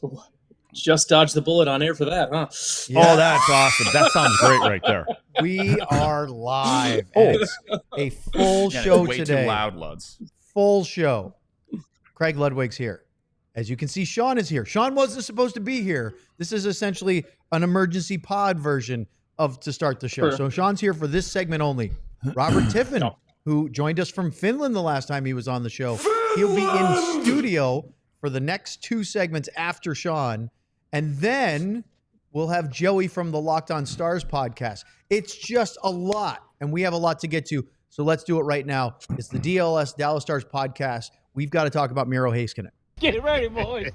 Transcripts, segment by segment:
Ooh, just dodged the bullet on air for that, huh? Yeah. Oh, that's awesome. That sounds great right there. We are live. And it's a full show way today. Too loud, Luds. Full show. Craig Ludwig's here. As you can see, Sean is here. Sean wasn't supposed to be here. This is essentially an emergency pod version of to start the show. Sure. So Sean's here for this segment only. Robert Tiffin, who joined us from Finland the last time he was on the show, he'll be in studio for the next two segments after Sean. And then we'll have Joey from the Locked On Stars podcast. It's just a lot, and we have a lot to get to. So let's do it right now. It's the DLS, Dallas Stars podcast. We've got to talk about Miro Heiskanen. Get ready, boys.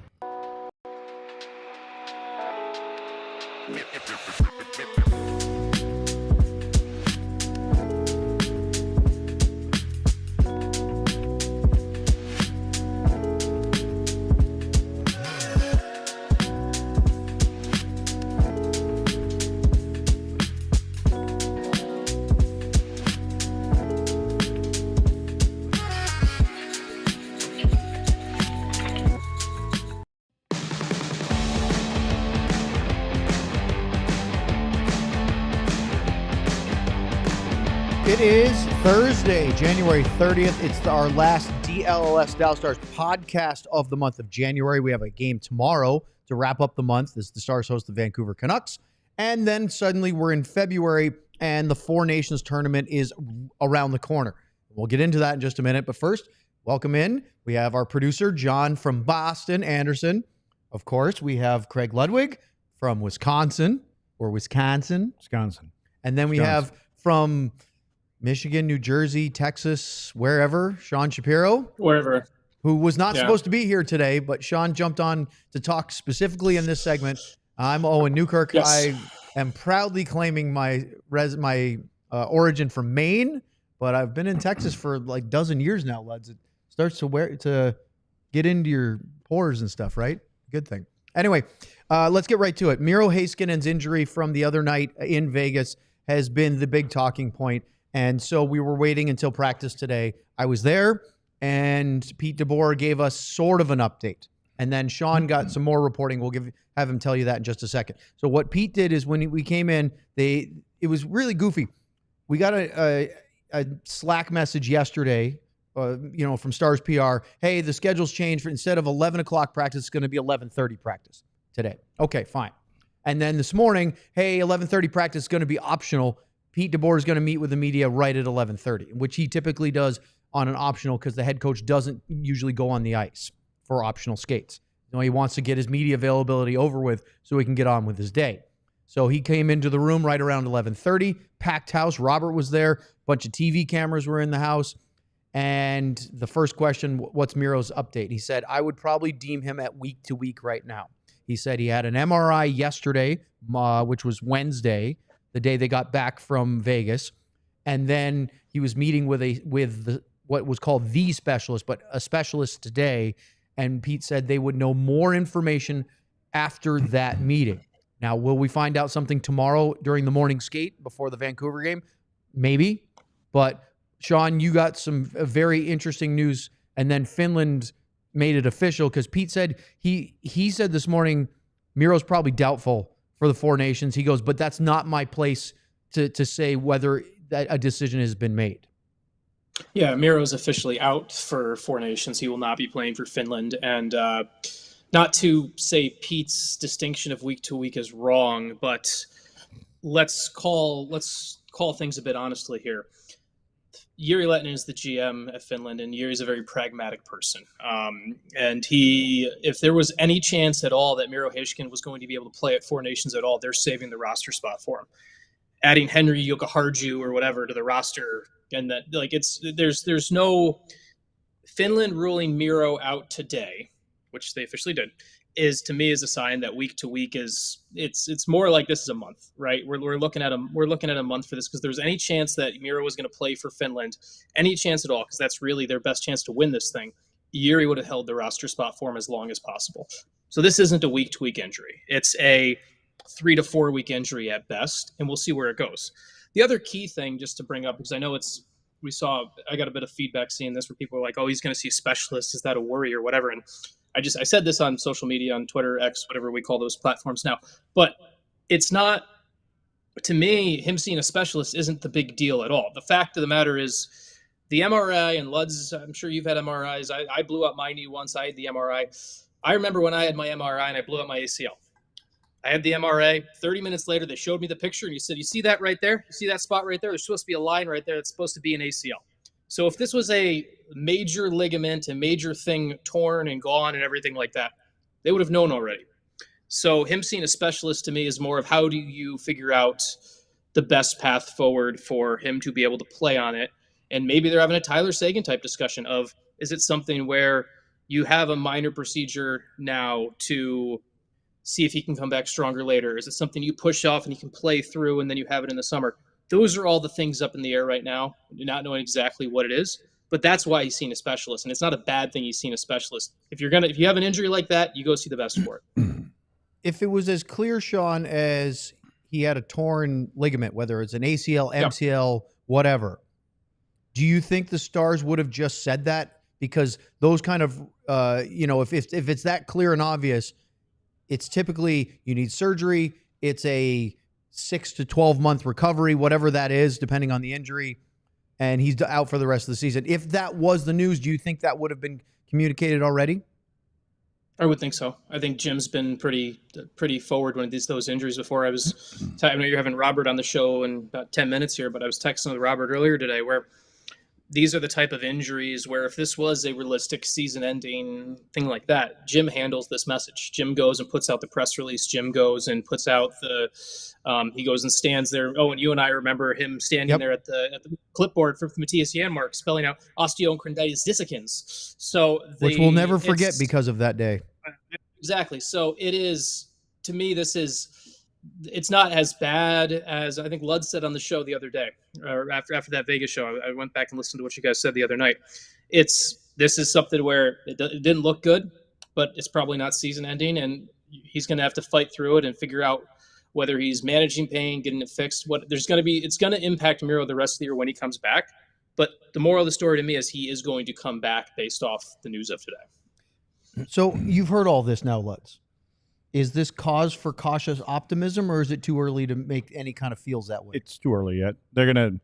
It is Thursday, January 30th. It's our last DLS Dallas Stars podcast of the month of January. We have a game tomorrow to wrap up the month as the Stars host the Vancouver Canucks. And then suddenly we're in February and the Four Nations tournament is around the corner. We'll get into that in just a minute. But first, welcome in. We have our producer, John from Boston, Anderson. Of course, we have Craig Ludwig from Wisconsin. And then we have from Michigan, New Jersey, Texas, wherever, Sean Shapiro. Wherever. Who was not supposed to be here today, but Sean jumped on to talk specifically in this segment. I'm Owen Newkirk. Yes. I am proudly claiming my origin from Maine, but I've been in Texas for like a dozen years now, lads. It starts to get into your pores and stuff, right? Good thing. Anyway, let's get right to it. Miro Heiskanen's injury from the other night in Vegas has been the big talking point. And so we were waiting until practice today. I was there, and Pete DeBoer gave us sort of an update. And then Sean got some more reporting. We'll have him tell you that in just a second. So what Pete did is when we came in, it was really goofy. We got a Slack message yesterday, from Stars PR. Hey, the schedule's changed. Instead of 11 o'clock practice, it's going to be 11:30 practice today. Okay, fine. And then this morning, hey, 11:30 practice is going to be optional. Pete DeBoer is going to meet with the media right at 11:30, which he typically does on an optional because the head coach doesn't usually go on the ice for optional skates. He wants to get his media availability over with so he can get on with his day. So he came into the room right around 11:30, packed house. Robert was there. A bunch of TV cameras were in the house. And the first question, what's Miro's update? He said, I would probably deem him at week to week right now. He said he had an MRI yesterday, which was Wednesday, the day they got back from Vegas. And then he was meeting with what was called the specialist, but a specialist today. And Pete said they would know more information after that meeting. Now, will we find out something tomorrow during the morning skate before the Vancouver game? Maybe. But Sean, you got some very interesting news. And then Finland made it official because Pete said he said this morning, Miro's probably doubtful for the Four Nations. He goes, but that's not my place to say whether that a decision has been made. Yeah, Miro's officially out for Four Nations. He will not be playing for Finland. And not to say Pete's distinction of week to week is wrong, but let's call things a bit honestly here. Jiri Lehtinen is the GM at Finland, and Jiri's a very pragmatic person. And if there was any chance at all that Miro Heiskanen was going to be able to play at Four Nations at all, they're saving the roster spot for him. Adding Henri Jokiharju or whatever to the roster, and that there's no Finland ruling Miro out today, which they officially did, is to me is a sign that week to week is it's more like this is a month, right? We're looking at a month for this because there's any chance that Miro was going to play for Finland, any chance at all, because that's really their best chance to win this thing. Jiri would have held the roster spot for him as long as possible. So this isn't a week to week injury. It's a 3 to 4 week injury at best, and we'll see where it goes. The other key thing just to bring up, because I know I got a bit of feedback seeing this where people are like, oh, he's going to see a specialist. Is that a worry or whatever? And I said this on social media, on Twitter, X, whatever we call those platforms now, but it's not, to me, him seeing a specialist isn't the big deal at all. The fact of the matter is the MRI, and Luds, I'm sure you've had MRIs. I blew up my knee once. I had the MRI. I remember when I had my MRI and I blew up my ACL. I had the MRA. 30 minutes later, they showed me the picture and he said, you see that right there? You see that spot right there? There's supposed to be a line right there that's supposed to be an ACL. So if this was a major ligament, a major thing torn and gone and everything like that, they would have known already. So him seeing a specialist to me is more of how do you figure out the best path forward for him to be able to play on it. And maybe they're having a Tyler Seguin type discussion of, is it something where you have a minor procedure now to see if he can come back stronger later? Is it something you push off and he can play through and then you have it in the summer? Those are all the things up in the air right now, not knowing exactly what it is. But that's why he's seen a specialist, and it's not a bad thing he's seen a specialist. If you have an injury like that, you go see the best for it. If it was as clear, Sean, as he had a torn ligament, whether it's an ACL, MCL, whatever, do you think the Stars would have just said that? Because those kind of, if it's that clear and obvious, it's typically you need surgery. It's a 6 to 12 month recovery, whatever that is, depending on the injury, and he's out for the rest of the season. If that was the news, do you think that would have been communicated already? I would think so. I think Jim's been pretty forward when those injuries before. I know you're having Robert on the show in about 10 minutes here, but I was texting with Robert earlier today where these are the type of injuries where if this was a realistic season-ending thing like that, Jim handles this message. Jim goes and puts out the press release. Jim goes and puts out he goes and stands there. Oh, and you and I remember him standing there at the clipboard for Matthias Janmark spelling out osteochondritis dissecans. Which we'll never forget because of that day. Exactly. So it is, to me, it's not as bad as I think Lud said on the show the other day, or after that Vegas show. I went back and listened to what you guys said the other night. This is something where it didn't look good, but it's probably not season ending, and he's going to have to fight through it and figure out whether he's managing pain, getting it fixed. It's going to impact Miro the rest of the year when he comes back. But the moral of the story to me is he is going to come back based off the news of today. So you've heard all this now, Lutz. Is this cause for cautious optimism, or is it too early to make any kind of feels that way? It's too early yet. They're gonna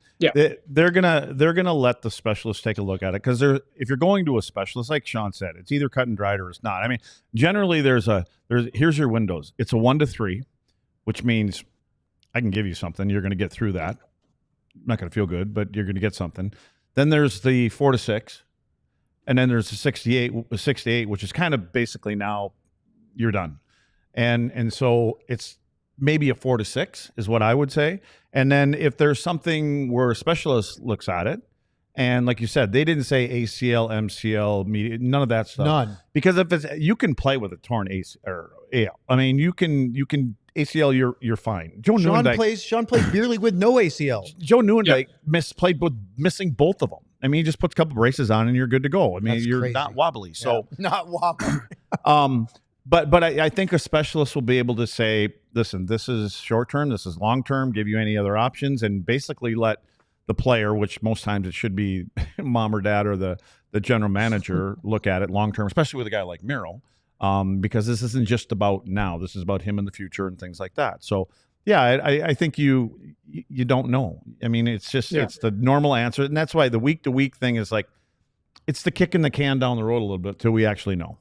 let the specialist take a look at it, because if you're going to a specialist, like Sean said, it's either cut and dried or it's not. I mean, generally here's your windows. It's a 1 to 3, which means I can give you something. You're going to get through that. Not going to feel good, but you're going to get something. Then there's the 4 to 6, and then there's the 6 to 8, which is kind of basically now you're done. And so it's maybe a 4 to 6 is what I would say. And then if there's something where a specialist looks at it, and like you said, they didn't say ACL, MCL, none of that stuff. None. Because you can play with a torn ACL or AL. I mean, you can ACL, you're fine. Sean plays beer league with no ACL. Joe Nieuwendyk played with missing both of them. I mean, he just puts a couple braces on and you're good to go. I mean, That's you're crazy. not wobbly. So not wobbly. But I think a specialist will be able to say, listen, this is short term, this is long term, give you any other options, and basically let the player, which most times it should be mom or dad or the general manager, look at it long term, especially with a guy like Miro, because this isn't just about now. This is about him in the future and things like that. So, yeah, I think you don't know. I mean, it's just it's the normal answer, and that's why the week-to-week thing is like it's the kicking the can down the road a little bit till we actually know.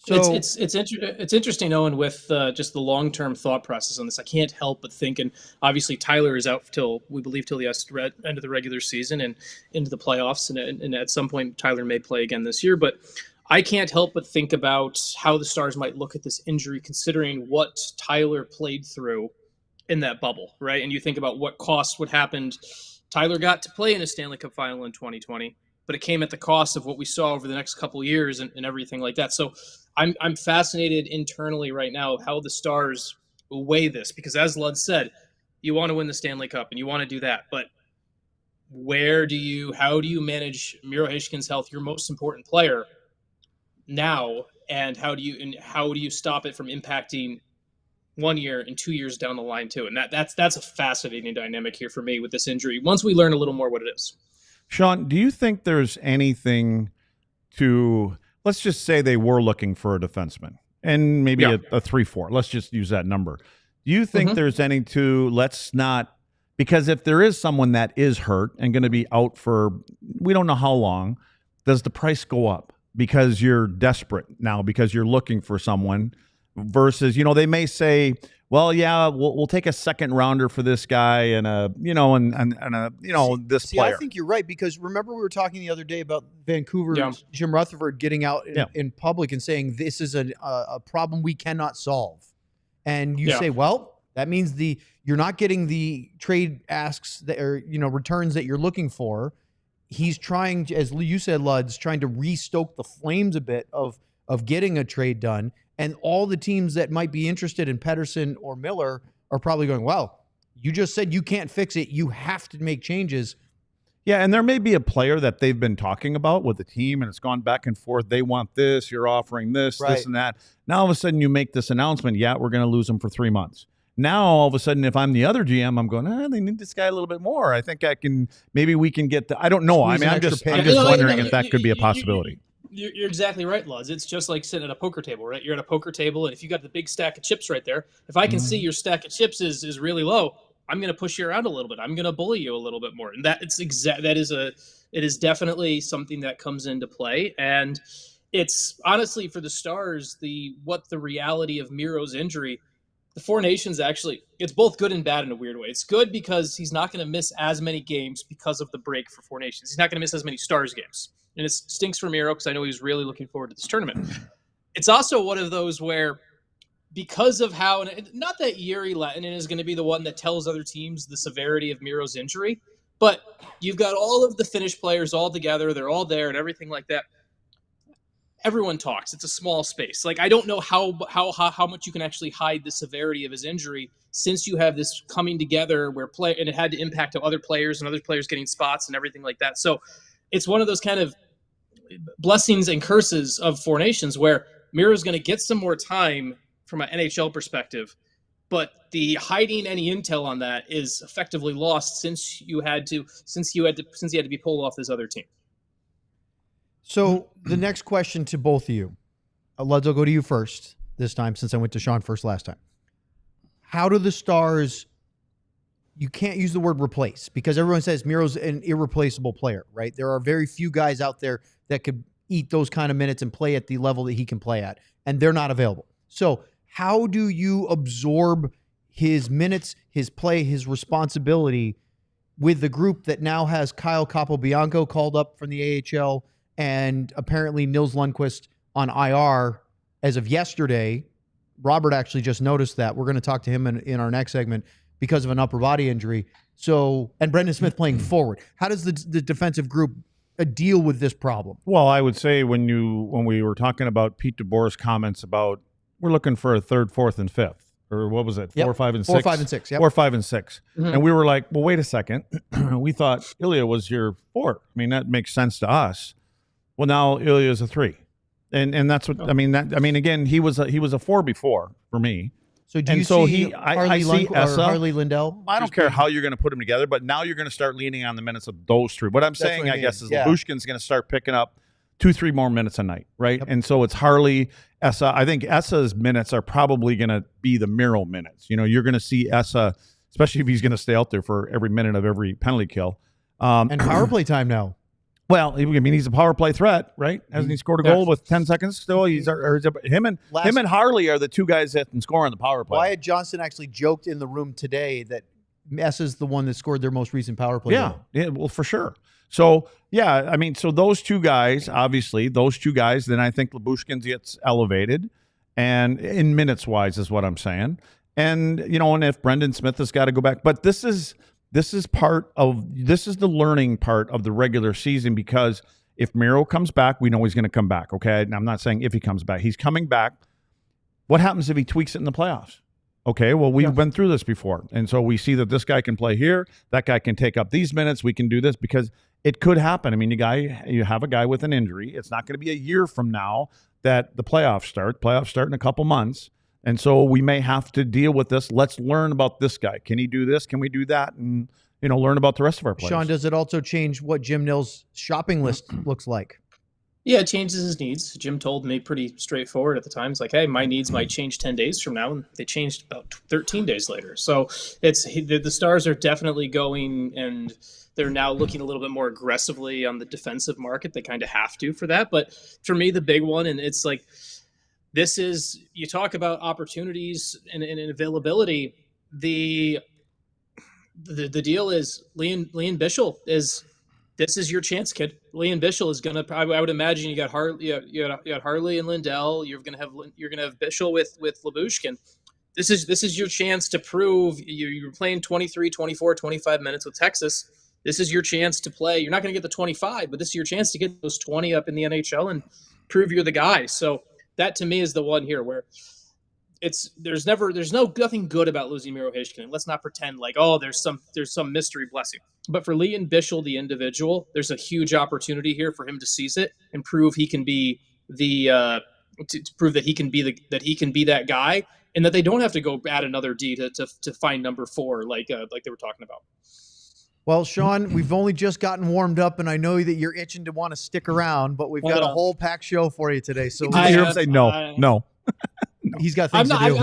So it's interesting, Owen, with just the long-term thought process on this. I can't help but think, and obviously Tyler is out till the end of the regular season and into the playoffs, and at some point Tyler may play again this year. But I can't help but think about how the Stars might look at this injury, considering what Tyler played through in that bubble, right? And you think about what cost would happen. Tyler got to play in a Stanley Cup final in 2020, but it came at the cost of what we saw over the next couple of years and everything like that. So I'm fascinated internally right now how the Stars weigh this, because as Lud said, you want to win the Stanley Cup and you want to do that, but how do you manage Miro Heiskanen's health, your most important player now, and how do you stop it from impacting 1 year and 2 years down the line too? And that's a fascinating dynamic here for me with this injury, once we learn a little more what it is. Sean, do you think there's anything to let's just say they were looking for a defenseman and maybe a 3-4. Let's just use that number. Do you think there's any let's not, because if there is someone that is hurt and going to be out for, we don't know how long, does the price go up because you're desperate now because you're looking for someone versus, they may say, well, yeah, we'll take a second rounder for this guy and this player. I think you're right, because remember we were talking the other day about Vancouver's Jim Rutherford getting out in public and saying this is a problem we cannot solve. And you say, well, that means you're not getting the trade asks that are, returns that you're looking for. He's trying, as you said, Lud's trying to restoke the flames a bit of getting a trade done. And all the teams that might be interested in Pettersson or Miller are probably going, well, you just said you can't fix it. You have to make changes. Yeah, and there may be a player that they've been talking about with the team, and it's gone back and forth. They want this, you're offering this, this and that. Now, all of a sudden, you make this announcement, we're going to lose him for 3 months. Now, all of a sudden, if I'm the other GM, I'm going, they need this guy a little bit more. I think maybe we can get I don't know. I'm just wondering if that could be a possibility. You're exactly right, Luz. It's just like sitting at a poker table, right? You're at a poker table, and if you got the big stack of chips right there, if I can see your stack of chips is really low, I'm going to push you around a little bit. I'm going to bully you a little bit more, and it is definitely something that comes into play. And it's honestly for the Stars, the reality of Miro's injury. The Four Nations actually, it's both good and bad in a weird way. It's good because he's not going to miss as many games because of the break for Four Nations. He's not going to miss as many Stars games. And it stinks for Miro because I know he was really looking forward to this tournament. It's also one of those where, because of how, and not that Jiri Lehtinen is going to be the one that tells other teams the severity of Miro's injury, but you've got all of the Finnish players all together. They're all there and everything like that. Everyone talks. It's a small space. Like, I don't know how much you can actually hide the severity of his injury since you have this coming together and it had to impact other players and other players getting spots and everything like that. So it's one of those kind of blessings and curses of Four Nations where Miro's going to get some more time from an NHL perspective, but the hiding any intel on that is effectively lost since he had to be pulled off this other team. So the next question to both of you, Luds, I'll go to you first this time since I went to Sean first last time. How do the Stars, you can't use the word replace because everyone says Miro's an irreplaceable player, right? There are very few guys out there that could eat those kind of minutes and play at the level that he can play at, and they're not available. So how do you absorb his minutes, his play, his responsibility with the group that now has Kyle Capobianco called up from the AHL and apparently Nils Lundkvist on IR as of yesterday? Robert actually just noticed that. We're going to talk to him in our next segment because of an upper body injury. So, and Brendan Smith playing forward. How does the defensive group deal with this problem? Well, I would say when we were talking about Pete DeBoer's comments about we're looking for a third, fourth, and fifth, or what was it? 4, 5, and 6. 4, 5, and 6. Yep. 4, 5, and 6. And we were like, well, wait a second. We thought Ilya was your 4. I mean, that makes sense to us. Well, now Ilya is a 3, and that's what I mean. Again, he was a 4 before for me. So do you see Harley Lindell? I don't care how you're going to put them together, but now you're going to start leaning on the minutes of those 3. What I'm saying, I guess, is Lyubushkin's going to start picking up 2-3 more minutes a night, right? Yep. And so it's Harley, Essa. I think Essa's minutes are probably going to be the Miro minutes. You're going to see Essa, especially if he's going to stay out there for every minute of every penalty kill. And power play time now. Well, he's a power play threat, right? Hasn't he scored a goal with 10 seconds still? Him and Harley are the 2 guys that can score on the power play. Wyatt Johnston actually joked in the room today that Essa's the one that scored their most recent power play goal. Yeah, well, for sure. So, so those 2 guys, obviously, then I think Lyubushkin gets elevated, and in minutes-wise is what I'm saying. And, and if Brendan Smith has got to go back. But this is the learning part of the regular season, because if Miro comes back, we know he's going to come back, okay? And I'm not saying if he comes back. He's coming back. What happens if he tweaks it in the playoffs? Okay, well, we've been through this before. And so we see that this guy can play here, that guy can take up these minutes, we can do this, because it could happen. I mean, you have a guy with an injury. It's not going to be a year from now that the playoffs start. Playoffs start in a couple months. And so we may have to deal with this. Let's learn about this guy. Can he do this? Can we do that? And, learn about the rest of our players. Sean, does it also change what Jim Nils' shopping list looks like? Yeah, it changes his needs. Jim told me pretty straightforward at the time. It's like, hey, my needs might change 10 days from now, and they changed about 13 days later. So the Stars are definitely going, and they're now looking a little bit more aggressively on the defensive market. They kind of have to for that. But for me, the big one, and it's like, this is, you talk about opportunities and availability. The deal is Liam Bichsel is, this is your chance, kid. Liam Bichsel is gonna. I would imagine you got Harley and Lindell. You're gonna have Bichsel with Lyubushkin. This is your chance to prove you're playing 23, 24, 25 minutes with Texas. This is your chance to play. You're not going to get the 25, but this is your chance to get those 20 up in the NHL and prove you're the guy. So that to me is the one here where there's nothing good about losing Miro Heiskanen. Let's not pretend like, oh, there's some mystery blessing. But for Liam Bichsel, the individual, there's a huge opportunity here for him to seize it and prove he can be to prove that he can be that guy, and that they don't have to go add another D to find number 4 like they were talking about. Well, Sean, we've only just gotten warmed up, and I know that you're itching to want to stick around, but we've got a whole packed show for you today. So I hear him say no. He's got things to do.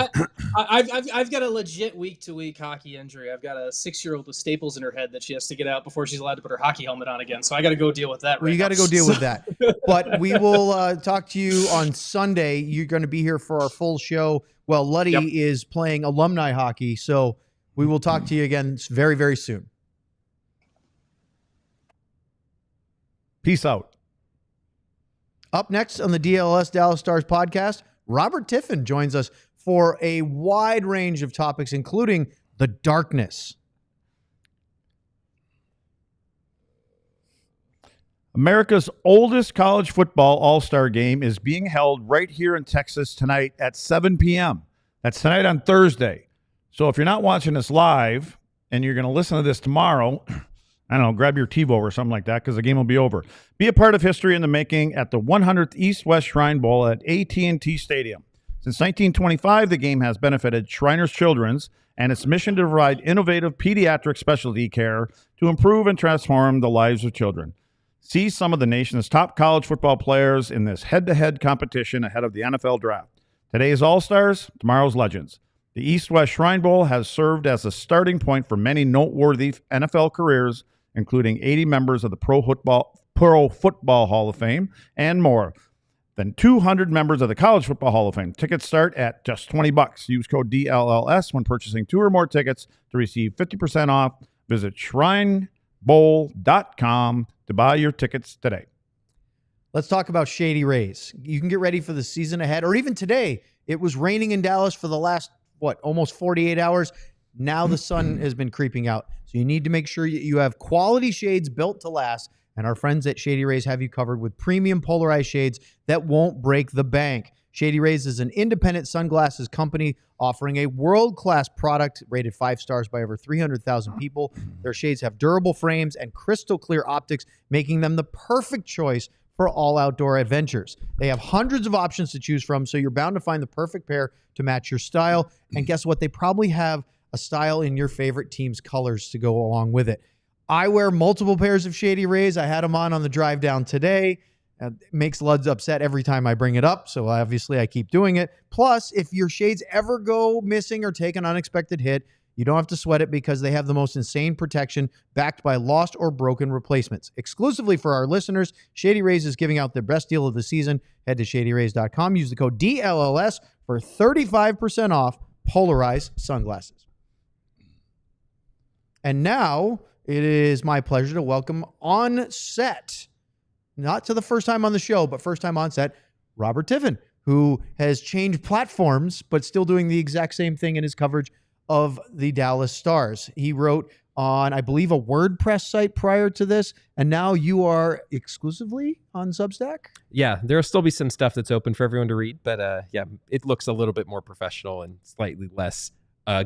I've got a legit week-to-week hockey injury. I've got a 6-year-old with staples in her head that she has to get out before she's allowed to put her hockey helmet on again. So I got to go deal with that. Well, you got to go deal with that. But we will talk to you on Sunday. You're going to be here for our full show. Well, Luddy is playing alumni hockey, so we will talk to you again very, very soon. Peace out. Up next on the DLS Dallas Stars podcast, Robert Tiffin joins us for a wide range of topics, including the darkness. America's oldest college football all-star game is being held right here in Texas tonight at 7 p.m. That's tonight on Thursday. So if you're not watching this live and you're going to listen to this tomorrow, I don't know, grab your TiVo or something like that because the game will be over. Be a part of history in the making at the 100th East-West Shrine Bowl at AT&T Stadium. Since 1925, the game has benefited Shriners Children's and its mission to provide innovative pediatric specialty care to improve and transform the lives of children. See some of the nation's top college football players in this head-to-head competition ahead of the NFL Draft. Today's All-Stars, tomorrow's Legends. The East-West Shrine Bowl has served as a starting point for many noteworthy NFL careers, including 80 members of the Pro Football Hall of Fame and more than 200 members of the College Football Hall of Fame. Tickets start at just $20. Use code DLLS when purchasing 2 or more tickets to receive 50% off. Visit shrinebowl.com to buy your tickets today. Let's talk about Shady Rays. You can get ready for the season ahead, or even today. It was raining in Dallas for the last, almost 48 hours. Now the sun has been creeping out. So you need to make sure you have quality shades built to last. And our friends at Shady Rays have you covered with premium polarized shades that won't break the bank. Shady Rays is an independent sunglasses company offering a world-class product rated 5 stars by over 300,000 people. Their shades have durable frames and crystal clear optics, making them the perfect choice for all outdoor adventures. They have hundreds of options to choose from, so you're bound to find the perfect pair to match your style. And guess what? They probably have a style in your favorite team's colors to go along with it. I wear multiple pairs of Shady Rays. I had them on the drive down today. It makes Luds upset every time I bring it up, so obviously I keep doing it. Plus, if your shades ever go missing or take an unexpected hit, you don't have to sweat it because they have the most insane protection backed by lost or broken replacements. Exclusively for our listeners, Shady Rays is giving out their best deal of the season. Head to shadyrays.com. Use the code DLLS for 35% off polarized sunglasses. And now it is my pleasure to welcome on set, not to the first time on the show, but first time on set, Robert Tiffin, who has changed platforms, but still doing the exact same thing in his coverage of the Dallas Stars. He wrote on, I believe, a WordPress site prior to this, and now you are exclusively on Substack? Yeah, there'll still be some stuff that's open for everyone to read, but yeah, it looks a little bit more professional and slightly less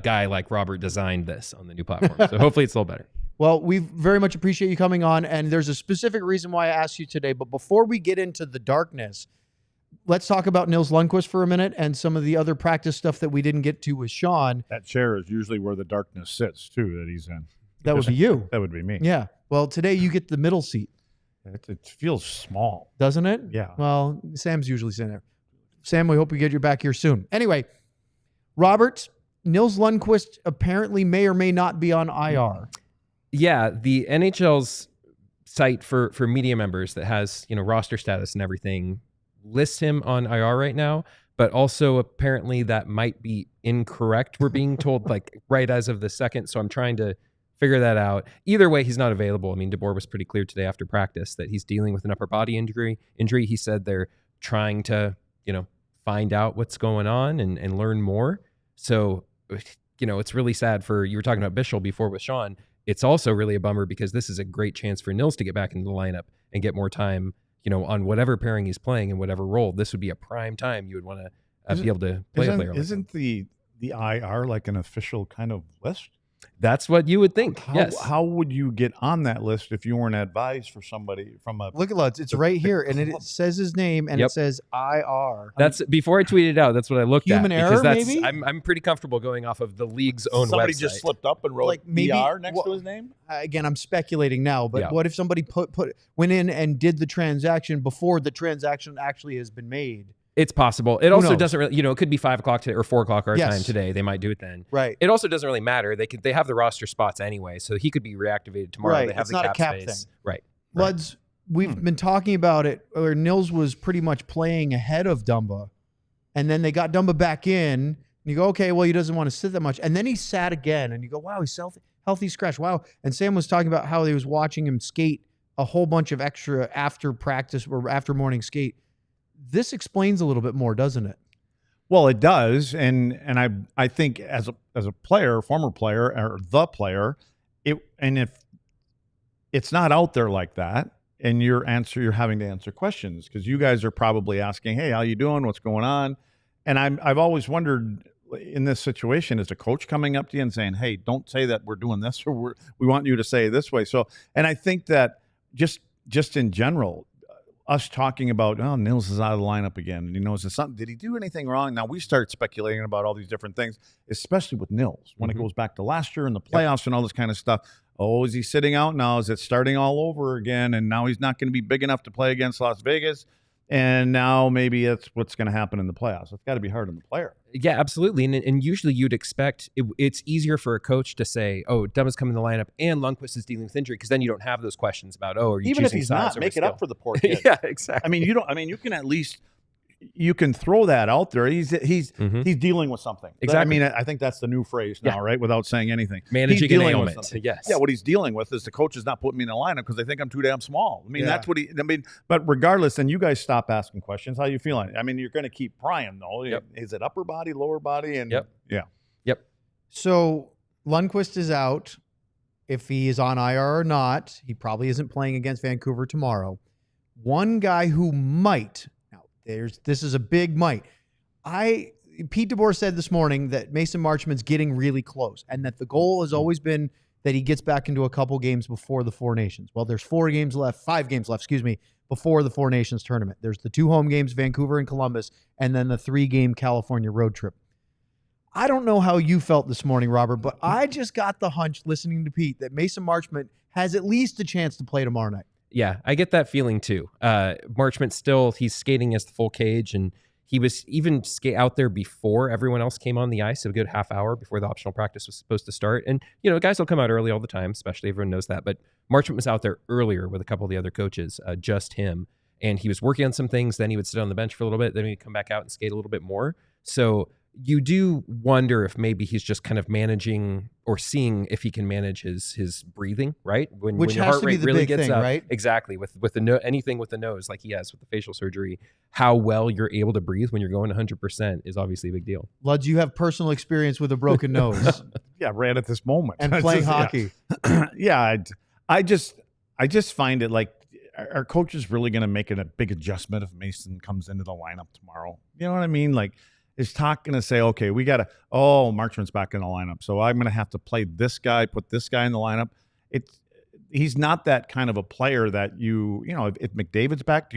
guy like Robert designed this on the new platform. So hopefully it's a little better. Well, we very much appreciate you coming on, and there's a specific reason why I asked you today. But before we get into the darkness, let's talk about Nils Lundkvist for a minute and some of the other practice stuff that we didn't get to with Sean. That chair is usually where the darkness sits, too, that he's in. That would be you. That would be me. Yeah. Well, today you get the middle seat. It feels small, doesn't it? Yeah. Well, Sam's usually sitting there. Sam, we hope we get you back here soon. Anyway, Robert, Nils Lundkvist apparently may or may not be on IR. Yeah, the NHL's site for media members that has, roster status and everything lists him on IR right now, but also apparently that might be incorrect. We're being told like right as of the second. So I'm trying to figure that out. Either way, he's not available. I mean, DeBoer was pretty clear today after practice that he's dealing with an upper body injury. He said they're trying to, find out what's going on and learn more. So, it's really sad you were talking about Bischel before with Sean. It's also really a bummer because this is a great chance for Nils to get back into the lineup and get more time, on whatever pairing he's playing in whatever role. This would be a prime time you would want to be able to play a player like Isn't the IR like an official kind of list? That's what you would think. Yes. How would you get on that list if you weren't advised for somebody from a... Look at Lutz. It's right here, and it says his name, and it says IR. That's before I tweeted it out. That's what I looked Human at. error, because maybe? I'm pretty comfortable going off of the league's own Somebody website. just slipped up and wrote Like maybe- ER next to his name? Again, I'm speculating now, but Yeah. what if somebody went in and did the transaction before the transaction actually has been made? It's possible. It Who also knows? doesn't really, it could be 5 o'clock today or 4 o'clock our Yes. time today. They might do it then. Right. It also doesn't really matter. They have the roster spots anyway, so he could be reactivated tomorrow. Right. They have It's the not a cap cap space. thing. Right. Luds, we've been talking about it, where Nils was pretty much playing ahead of Dumba, and then they got Dumba back in, and you go, okay, well, he doesn't want to sit that much. And then he sat again, and you go, wow, he's healthy scratch. Wow. And Sam was talking about how he was watching him skate a whole bunch of extra after practice or after morning skate. This explains a little bit more, doesn't it? Well, it does, and I think as a player, former player, or the player, if it's not out there like that, and you're having to answer questions because you guys are probably asking, hey, how you doing? What's going on? And I've always wondered in this situation, is a coach coming up to you and saying, hey, don't say that we're doing this, or we want you to say it this way. So, and I think that just in general, us talking about, oh, Nils is out of the lineup again. And, is there something? Did he do anything wrong? Now we start speculating about all these different things, especially with Nils when it goes back to last year and the playoffs and all this kind of stuff. Oh, is he sitting out now? Is it starting all over again? And now he's not going to be big enough to play against Las Vegas. And now maybe it's what's going to happen in the playoffs. It's got to be hard on the player. Yeah, absolutely. And usually you'd expect it's easier for a coach to say, oh, Dumba's coming in the lineup and Lundkvist is dealing with injury, because then you don't have those questions about, oh, are you even if choosing he's size not, over make skill? it up for the poor kid. Yeah, exactly. You can at least you can throw that out there. He's dealing with something. Exactly. I think that's the new phrase now, right? Without saying anything. Managing He's dealing an with ailment. something. Yes. Yeah, what he's dealing with is the coach is not putting me in the lineup because they think I'm too damn small. Yeah. That's what but regardless, then you guys stop asking questions. How you feeling? You're going to keep prying though. Yep. Is it upper body, lower body? And Yep. Yeah. Yep. So Lundkvist is out. If he is on IR or not, he probably isn't playing against Vancouver tomorrow. One guy who might, this is a big might. Pete DeBoer said this morning that Mason Marchment's getting really close, and that the goal has always been that he gets back into a couple games before the Four Nations. Well, there's 5 games left, before the Four Nations tournament. There's the 2 home games, Vancouver and Columbus, and then the 3-game California road trip. I don't know how you felt this morning, Robert, but I just got the hunch listening to Pete that Mason Marchment has at least a chance to play tomorrow night. Yeah, I get that feeling too. Marchment he's skating as the full cage, and he was even out there before everyone else came on the ice, a good half hour before the optional practice was supposed to start. And, guys will come out early all the time, especially everyone knows that. But Marchment was out there earlier with a couple of the other coaches, just him. And he was working on some things. Then he would sit on the bench for a little bit. Then he'd come back out and skate a little bit more. So you do wonder if maybe he's just kind of managing or seeing if he can manage his breathing, right? When your has heart to be rate the really big gets thing, up, right? Exactly. With anything with the nose, like he has with the facial surgery, how well you're able to breathe when you're going 100% is obviously a big deal. Luds, you have personal experience with a broken nose Yeah, right at this moment. and playing hockey. Yeah, I just find it like, our coach is really going to make it a big adjustment if Mason comes into the lineup tomorrow. You know what I mean? Like, is Talk going to say, okay, we got to, Marchment's back in the lineup, so I'm going to have to play this guy, put this guy in the lineup. He's not that kind of a player that if McDavid's back,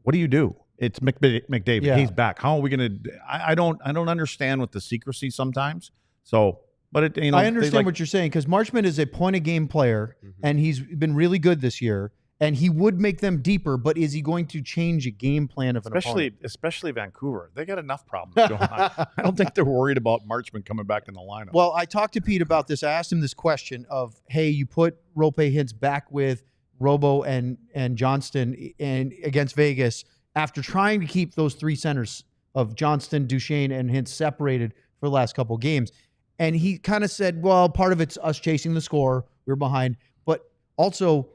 what do you do? It's McDavid. Yeah. He's back. How are we going to, I don't understand with the secrecy sometimes. So, but I understand what you're saying, because Marchment is a point-a-game player, and he's been really good this year. And he would make them deeper, but is he going to change a game plan of an opponent? Especially Vancouver. They got enough problems going on. I don't think they're worried about Marchment coming back in the lineup. Well, I talked to Pete about this. I asked him this question of, hey, you put Rope Hintz back with Robo and Johnston and against Vegas after trying to keep those three centers of Johnston, Duchesne, and Hintz separated for the last couple of games. And he kind of said, well, part of it's us chasing the score. We're behind. But also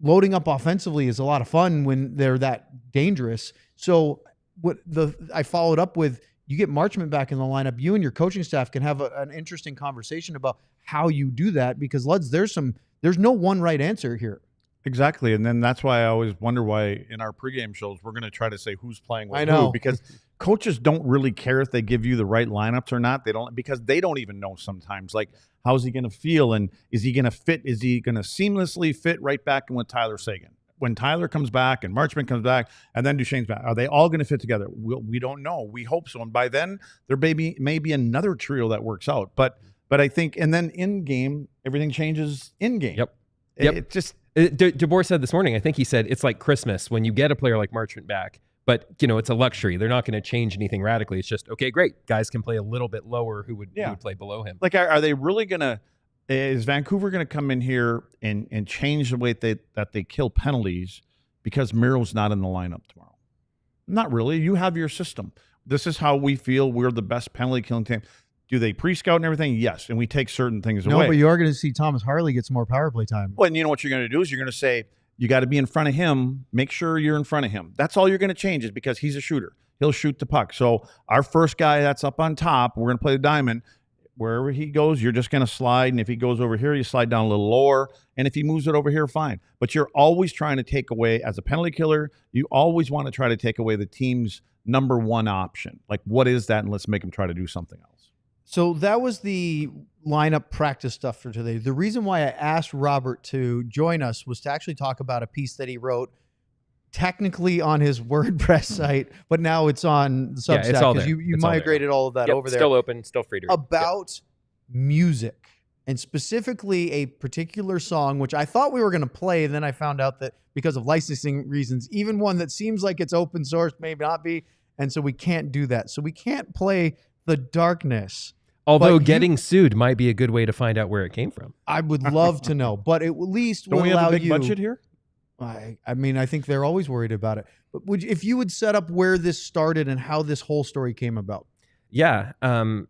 loading up offensively is a lot of fun when they're that dangerous. So I followed up with, you get Marchment back in the lineup, you and your coaching staff can have an interesting conversation about how you do that, because there's no one right answer here. Exactly. And then that's why I always wonder why in our pregame shows, we're going to try to say who's playing with who, because coaches don't really care if they give you the right lineups or not. Because they don't even know sometimes, like, how's he going to feel? And is he going to fit? Is he going to seamlessly fit right back in with Tyler Seguin? When Tyler comes back and Marchment comes back and then Duchesne's back, are they all going to fit together? We don't know. We hope so. And by then there may be another trio that works out. But I think, and then in game, everything changes in game. Yep. It just, DeBoer said this morning, I think he said, it's like Christmas when you get a player like Marchment back, but it's a luxury. They're not going to change anything radically. It's just, okay, great. Guys can play a little bit lower who would play below him. Like, are they really going to, is Vancouver going to come in here and change the way that they kill penalties because Miro's not in the lineup tomorrow? Not really. You have your system. This is how we feel we're the best penalty killing team. Do they pre-scout and everything? Yes. And we take certain things away. No, but you are going to see Thomas Harley get some more power play time. Well, and you know what you're going to do is you're going to say, you got to be in front of him. Make sure you're in front of him. That's all you're going to change, is because he's a shooter. He'll shoot the puck. So our first guy that's up on top, we're going to play the diamond. Wherever he goes, you're just going to slide. And if he goes over here, you slide down a little lower. And if he moves it over here, fine. But you're always trying to take away, as a penalty killer, you always want to try to take away the team's number one option. Like, what is that? And let's make him try to do something else. So that was the lineup practice stuff for today. The reason why I asked Robert to join us was to actually talk about a piece that he wrote, technically on his WordPress site, but now it's on the Substack, because you migrated all of that over there. Still open, still free to read. About music, and specifically a particular song, which I thought we were going to play, and then I found out that because of licensing reasons, even one that seems like it's open source may not be, and so we can't do that. So we can't play The Darkness. Although getting sued might be a good way to find out where it came from. I would love to know, but it at least will allow you. Don't we have a big budget here? I mean, I think they're always worried about it. But if you would set up where this started and how this whole story came about. Yeah.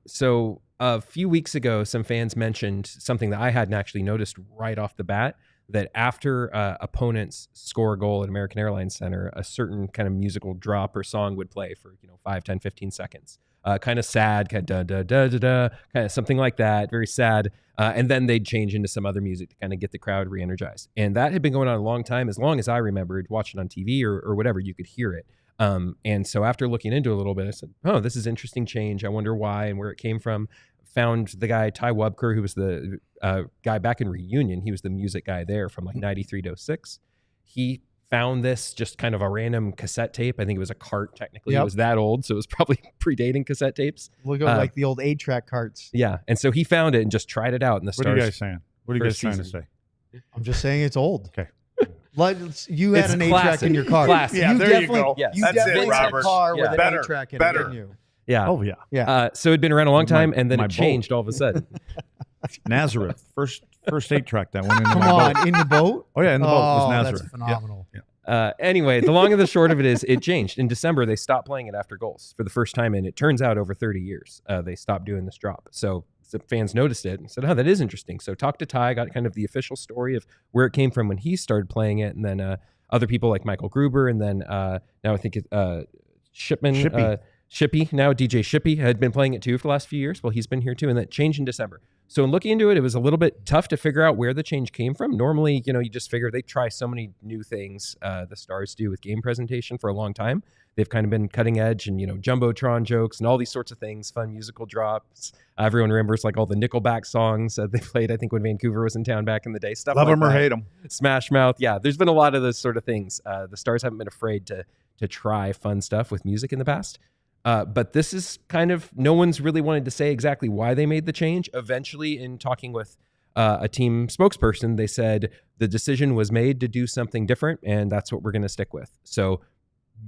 So a few weeks ago, some fans mentioned something that I hadn't actually noticed right off the bat, that after opponents score a goal at American Airlines Center, a certain kind of musical drop or song would play for 5, 10, 15 seconds. Kind of sad, kind of da da da da da, kind of something like that, very sad. And then they'd change into some other music to kind of get the crowd re-energized. And that had been going on a long time, as long as I remembered, watching on TV or whatever, you could hear it. And so after looking into it a little bit, I said, oh, this is interesting change. I wonder why and where it came from. Found the guy, Ty Wubker, who was the guy back in Reunion. He was the music guy there from like 93 to 06. He found this just kind of a random cassette tape. I think it was a cart, technically. Yep. It was that old, so it was probably predating cassette tapes. Look at like the old 8-track carts. Yeah, and so he found it and just tried it out. And what are you guys saying? What are you guys trying to say? I'm just saying it's old. Okay. You had an 8-track in your car. Classic. Yeah, there you go. Yes. You definitely had a car with an 8-track in it, didn't you? Yeah. Oh, yeah. Yeah. So it'd been around a long time, and then it changed all of a sudden. Nazareth. First 8-track that went into Come my on, boat. in the boat? Oh, yeah, in the boat was Nazareth. That's phenomenal. Yeah. Anyway, the long and the short of it is it changed. In December, they stopped playing it after goals for the first time in, it turns out, over 30 years. They stopped doing this drop. So the fans noticed it and said, oh, that is interesting. So talked to Ty, got kind of the official story of where it came from when he started playing it. And then other people like Michael Gruber, and then now I think Shippy, now DJ Shippy, had been playing it too for the last few years. Well, he's been here too, and that changed in December. So in looking into it, it was a little bit tough to figure out where the change came from. Normally, you just figure they try so many new things, the Stars do with game presentation for a long time. They've kind of been cutting edge and, Jumbotron jokes and all these sorts of things, fun musical drops. Everyone remembers like all the Nickelback songs they played, I think, when Vancouver was in town back in the day. Stuff Love like them or hate them. Smash Mouth. Yeah, there's been a lot of those sort of things. The Stars haven't been afraid to try fun stuff with music in the past. But this is kind of, no one's really wanted to say exactly why they made the change. Eventually, in talking with a team spokesperson, they said the decision was made to do something different, and that's what we're going to stick with. So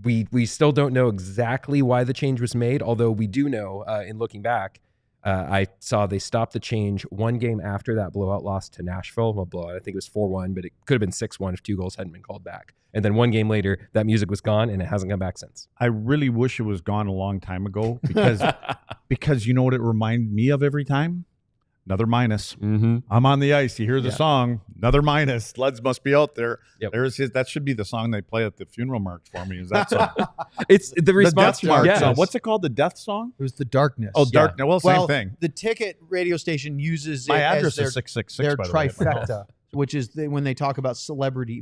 we still don't know exactly why the change was made, although we do know, in looking back, I saw they stopped the change one game after that blowout loss to Nashville. Well, blowout, I think it was 4-1, but it could have been 6-1 if 2 goals hadn't been called back. And then one game later, that music was gone, and it hasn't come back since. I really wish it was gone a long time ago because you know what it reminded me of every time? Another minus. Mm-hmm. I'm on the ice. You hear the song, another minus. Leds must be out there. Yep. There's his. That should be the song they play at the funeral march for me. Is that song? It's the response. The death march yes. song. What's it called? The death song? It was the Darkness. Oh, Darkness. Well, same thing. The Ticket radio station uses My it address as is 666. their by the way. trifecta, which is when they talk about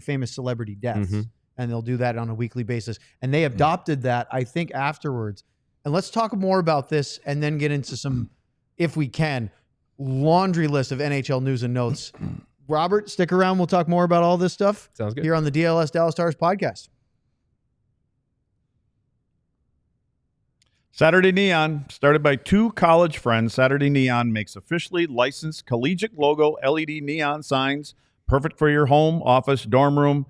famous celebrity deaths, and they'll do that on a weekly basis. And they adopted that, I think, afterwards. And let's talk more about this, and then get into some, if we can, laundry list of NHL news and notes. Robert, stick around. We'll talk more about all this stuff. Sounds good. Here on the DLS Dallas Stars podcast. Saturday Neon, started by 2 college friends. Saturday Neon makes officially licensed collegiate logo LED neon signs, perfect for your home, office, dorm room,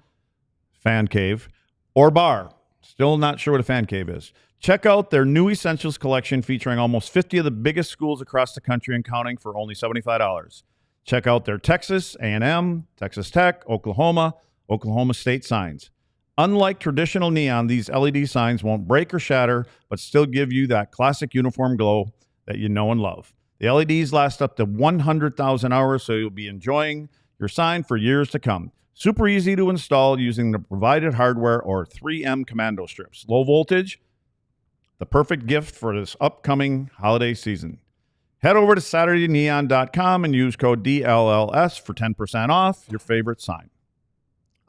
fan cave, or bar. Still not sure what a fan cave is. Check out their new Essentials collection featuring almost 50 of the biggest schools across the country and counting for only $75. Check out their Texas A&M, Texas Tech, Oklahoma State signs. Unlike traditional neon, these LED signs won't break or shatter, but still give you that classic uniform glow that you know and love. The LEDs last up to 100,000 hours, so you'll be enjoying your sign for years to come. Super easy to install using the provided hardware or 3M commando strips. Low voltage, the perfect gift for this upcoming holiday season. Head over to SaturdayNeon.com and use code DLLS for 10% off your favorite sign.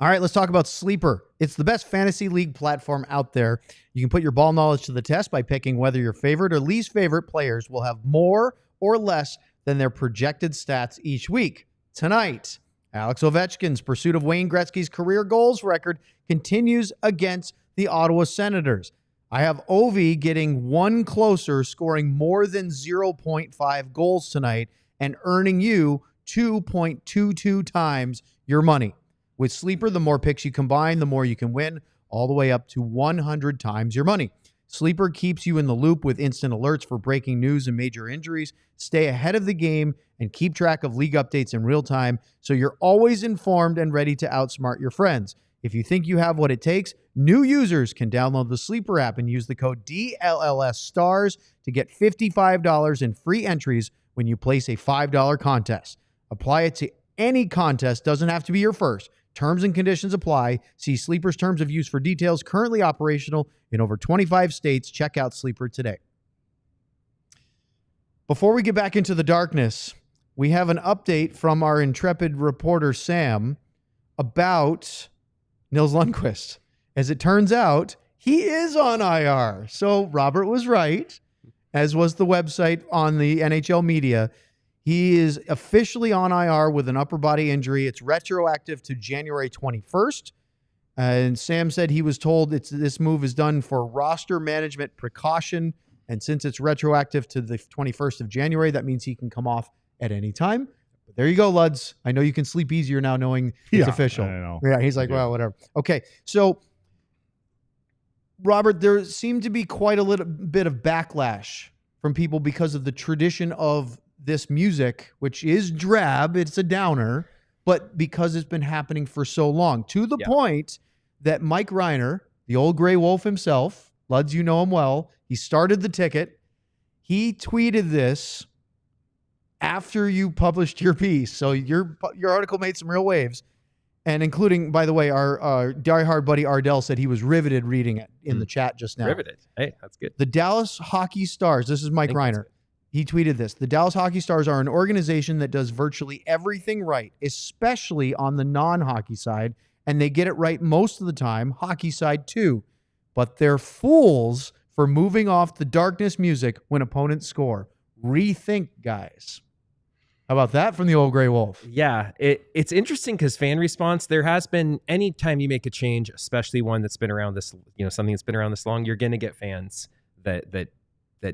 All right, let's talk about Sleeper. It's the best fantasy league platform out there. You can put your ball knowledge to the test by picking whether your favorite or least favorite players will have more or less than their projected stats each week. Tonight, Alex Ovechkin's pursuit of Wayne Gretzky's career goals record continues against the Ottawa Senators. I have Ovi getting one closer, scoring more than 0.5 goals tonight and earning you 2.22 times your money. With Sleeper, the more picks you combine, the more you can win, all the way up to 100 times your money. Sleeper keeps you in the loop with instant alerts for breaking news and major injuries. Stay ahead of the game and keep track of league updates in real time so you're always informed and ready to outsmart your friends. If you think you have what it takes, new users can download the Sleeper app and use the code DLLSSTARS to get $55 in free entries when you place a $5 contest. Apply it to any contest, doesn't have to be your first. Terms and conditions apply. See Sleeper's terms of use for details. Currently operational in over 25 states. Check out Sleeper today. Before we get back into the darkness, we have an update from our intrepid reporter, Sam, about Nils Lundkvist. As it turns out, he is on IR. So Robert was right, as was the website on the NHL media. He is officially on IR with an upper body injury. It's retroactive to January 21st. And Sam said he was told this move is done for roster management precaution. And since it's retroactive to the 21st of January, that means he can come off at any time. But there you go, Luds. I know you can sleep easier now knowing it's official. I know. Yeah, he's like, well, whatever. Okay, so Robert, there seemed to be quite a little bit of backlash from people because of the tradition of this music, which is drab, it's a downer, but because it's been happening for so long, to the point that Mike Reiner, the old gray wolf himself, Luds, you know him well, he started the Ticket. He tweeted this after you published your piece. So your article made some real waves, and including, by the way, our diehard buddy Ardell said he was riveted reading it in the chat just now. Riveted. Hey, that's good. The Dallas Hockey Stars, this is Mike Reiner. He tweeted this. The Dallas Hockey Stars are an organization that does virtually everything right, especially on the non-hockey side, and they get it right most of the time, hockey side too. But they're fools for moving off the darkness music when opponents score. Rethink, guys. How about that from the old gray wolf? Yeah, it's interesting because fan response, there has been, anytime you make a change, especially one that's been around this, something that's been around this long, you're going to get fans that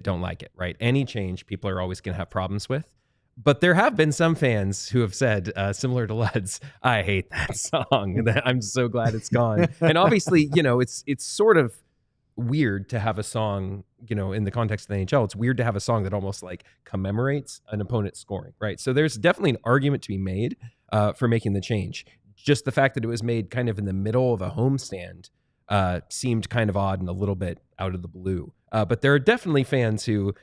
don't like it, right? Any change, people are always going to have problems with. But there have been some fans who have said, similar to Leds, I hate that song. I'm so glad it's gone. And obviously, it's sort of weird to have a song, in the context of the NHL, it's weird to have a song that almost like commemorates an opponent's scoring, right? So there's definitely an argument to be made for making the change. Just the fact that it was made kind of in the middle of a homestand seemed kind of odd and a little bit out of the blue. But there are definitely fans who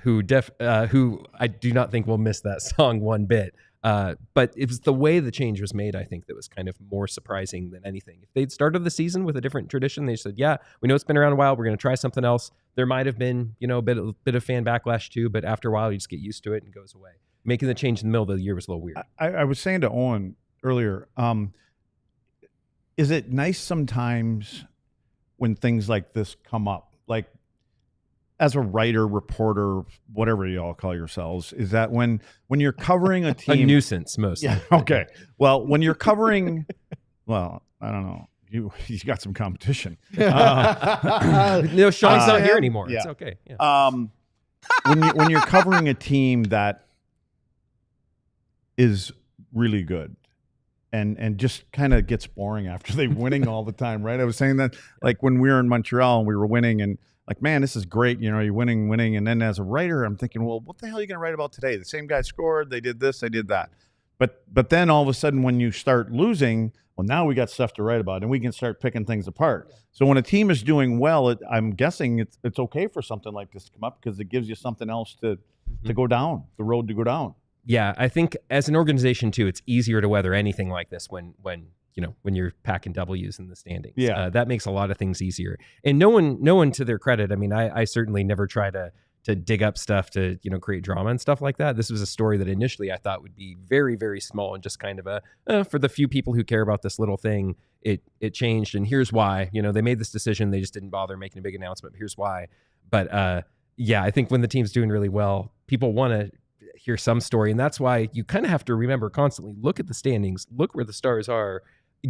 I do not think will miss that song one bit. But it was the way the change was made, I think, that was kind of more surprising than anything. If they'd started the season with a different tradition, they said, yeah, we know it's been around a while, we're going to try something else. There might have been, a bit of fan backlash too, but after a while, you just get used to it and it goes away. Making the change in the middle of the year was a little weird. I was saying to Owen earlier, is it nice sometimes when things like this come up? Like, as a writer, reporter, whatever you all call yourselves, is that when you're covering a team... A nuisance, mostly. Yeah, okay. Well, when you're covering... Well, I don't know. You got some competition. No, Sean's not here anymore. Yeah. It's okay. Yeah. When you're covering a team that is really good and just kind of gets boring after they're winning all the time, right? I was saying that like when we were in Montreal and we were winning and like, man, this is great. You're winning. And then as a writer, I'm thinking, well, what the hell are you going to write about today? The same guy scored. They did this. They did that. But then all of a sudden when you start losing, well, now we got stuff to write about and we can start picking things apart. So when a team is doing well, I'm guessing it's okay for something like this to come up because it gives you something else to go down, the road to go down. Yeah, I think as an organization too, it's easier to weather anything like this when you're packing W's in the standings. Yeah, that makes a lot of things easier. And no one to their credit. I mean, I certainly never try to dig up stuff to create drama and stuff like that. This was a story that initially I thought would be very, very small and just kind of for the few people who care about this little thing, it changed. And here's why. They made this decision. They just didn't bother making a big announcement. Here's why. But yeah, I think when the team's doing really well, people want to hear some story. And that's why you kind of have to remember constantly, look at the standings, look where the Stars are.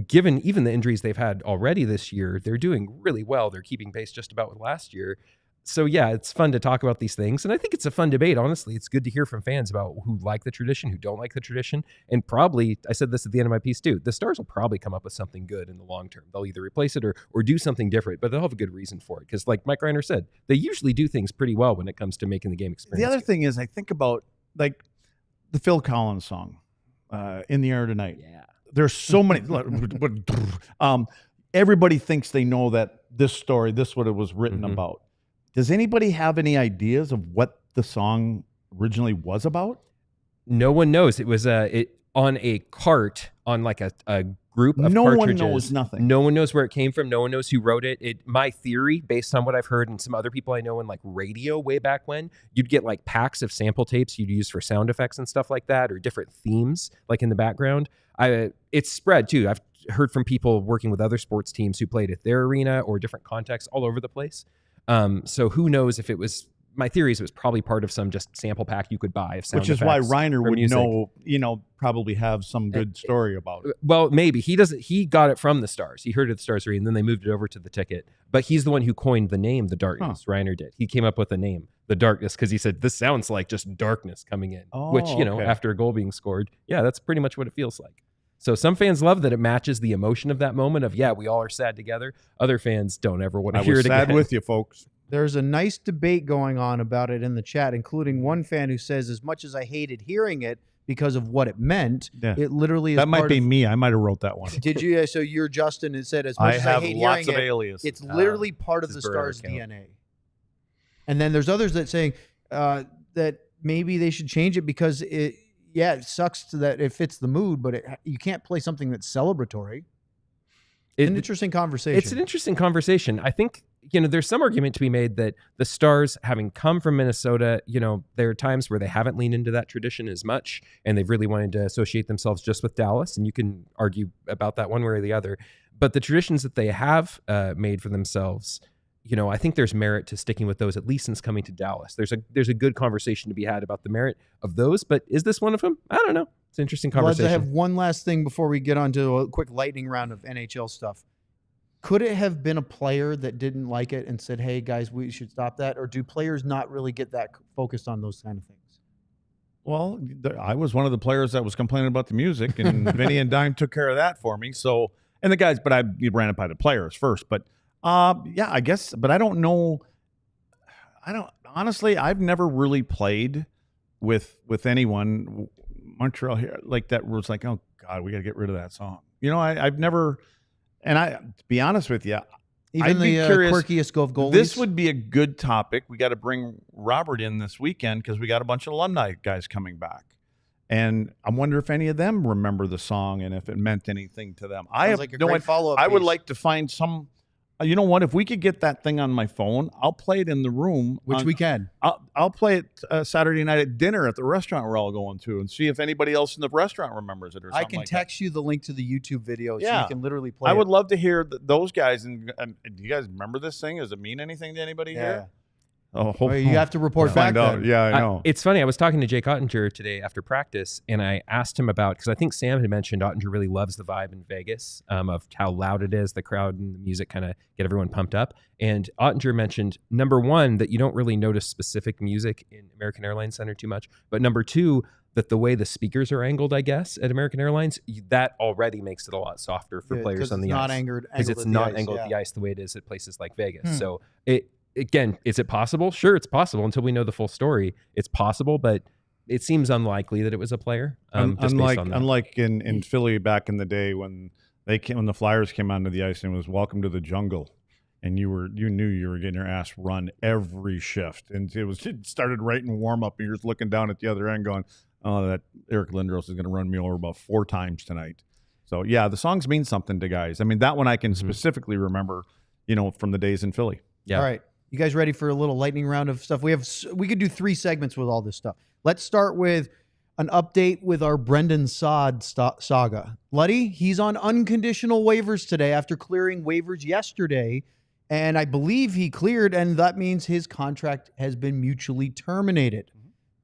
Given even the injuries they've had already this year, they're doing really well. They're keeping pace just about with last year. So yeah, it's fun to talk about these things. And I think it's a fun debate, honestly. It's good to hear from fans about who like the tradition, who don't like the tradition. And probably, I said this at the end of my piece too, the Stars will probably come up with something good in the long term. They'll either replace it or do something different, but they'll have a good reason for it. Because like Mike Reiner said, they usually do things pretty well when it comes to making the game experience. The other thing is I think about like the Phil Collins song, In the Air Tonight. Yeah. There's so many. Everybody thinks they know that this story, what it was written about. Does anybody have any ideas of what the song originally was about? No one knows. It was on a cart on like a group of cartridges. No one knows nothing. No one knows where it came from. No one knows who wrote it. My theory, based on what I've heard and some other people I know in like radio way back when, you'd get like packs of sample tapes you'd use for sound effects and stuff like that, or different themes like in the background. It's spread too. I've heard from people working with other sports teams who played at their arena or different contexts all over the place. So who knows if it was, my theory is it was probably part of some just sample pack you could buy of sound effects. Which is why Reiner would know, probably have some good story about it. Well, maybe. He got it from the Stars. He heard it at the Stars arena and then they moved it over to the ticket. But he's the one who coined the name, The Darkness. Reiner did. He came up with the name, The Darkness, because he said, this sounds like just darkness coming in. Which, after a goal being scored, yeah, that's pretty much what it feels like. So some fans love that it matches the emotion of that moment of, yeah, we all are sad together. Other fans don't ever want to hear it again. I was sad with you, folks. There's a nice debate going on about it in the chat, including one fan who says, as much as I hated hearing it because of what it meant, it literally is that might be me. I might have wrote that one. Did you? So you're Justin and said, as much as I hate hearing it, aliases. It's literally part of the Stars' DNA. And then there's others that saying that maybe they should change it because it sucks that it fits the mood, but you can't play something that's celebratory. It's an interesting conversation. It's an interesting conversation. I think, there's some argument to be made that the Stars, having come from Minnesota, there are times where they haven't leaned into that tradition as much, and they've really wanted to associate themselves just with Dallas, and you can argue about that one way or the other. But the traditions that they have made for themselves, I think there's merit to sticking with those, at least since coming to Dallas. There's a good conversation to be had about the merit of those, but is this one of them? I don't know. It's an interesting conversation. I have one last thing before we get on to a quick lightning round of NHL stuff. Could it have been a player that didn't like it and said, hey, guys, we should stop that? Or do players not really get that focused on those kind of things? Well, I was one of the players that was complaining about the music, and Vinny and Dime took care of that for me. So, and the guys, but you ran it by the players first. But yeah, I guess. But I don't know. Honestly, I've never really played with anyone Montreal here like that was like, oh God, we got to get rid of that song. I've never. And to be honest with you, even I'd be curious, quirkiest of goalies. This would be a good topic. We got to bring Robert in this weekend because we got a bunch of alumni guys coming back. And I wonder if any of them remember the song and if it meant anything to them. I have like a great follow-up I would piece. like to find some. You know what? If we could get that thing on my phone, I'll play it in the room. Which we can. I'll play it Saturday night at dinner at the restaurant we're all going to, and see if anybody else in the restaurant remembers it or something. I can text you the link to the YouTube video so you can literally play I it. would love to hear those guys. And do you guys remember this thing? Does it mean anything to anybody here? Oh, you have to report back then. Yeah, I know. It's funny. I was talking to Jake Oettinger today after practice, and I asked him about, because I think Sam had mentioned Oettinger really loves the vibe in Vegas, of how loud it is, the crowd and the music kind of get everyone pumped up. And Oettinger mentioned, number one, that you don't really notice specific music in American Airlines Center too much. But number two, that the way the speakers are angled, I guess, at American Airlines, that already makes it a lot softer for players on the ice. Because it's not angled at the ice the way it is at places like Vegas. So again, is it possible? Sure, it's possible until we know the full story. It's possible, but it seems unlikely that it was a player. Unlike in Philly back in the day when the Flyers came onto the ice and it was "Welcome to the Jungle," and you knew you were getting your ass run every shift, and it started right in warm up, and you're just looking down at the other end going, "Oh, that Eric Lindros is going to run me over about 4 times tonight." So yeah, the songs mean something to guys. I mean, that one I can specifically remember, from the days in Philly. Yeah. All right. You guys ready for a little lightning round of stuff? We could do 3 segments with all this stuff. Let's start with an update with our Brendan Saad saga. Luddy, he's on unconditional waivers today after clearing waivers yesterday. And I believe he cleared, and that means his contract has been mutually terminated.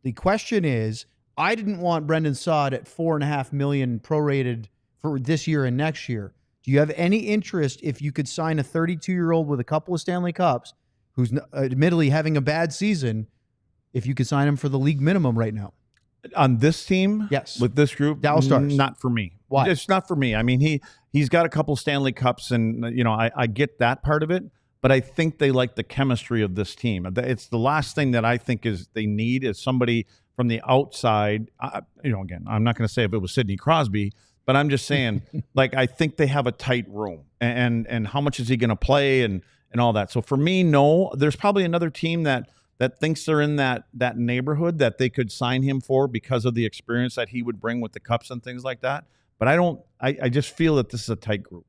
The question is, I didn't want Brendan Saad at $4.5 million prorated for this year and next year. Do you have any interest if you could sign a 32-year-old with a couple of Stanley Cups who's admittedly having a bad season, if you could sign him for the league minimum right now? On this team? Yes. With this group? Dallas Stars. Not for me. Why? It's not for me. I mean, he's got a couple Stanley Cups, and, I get that part of it, but I think they like the chemistry of this team. It's the last thing that I think they need is somebody from the outside. Again, I'm not going to say if it was Sidney Crosby, but I'm just saying, I think they have a tight room, and how much is he going to play and all that. So for me, no. There's probably another team that thinks they're in that neighborhood that they could sign him for because of the experience that he would bring with the Cups and things like that. But I just feel that this is a tight group.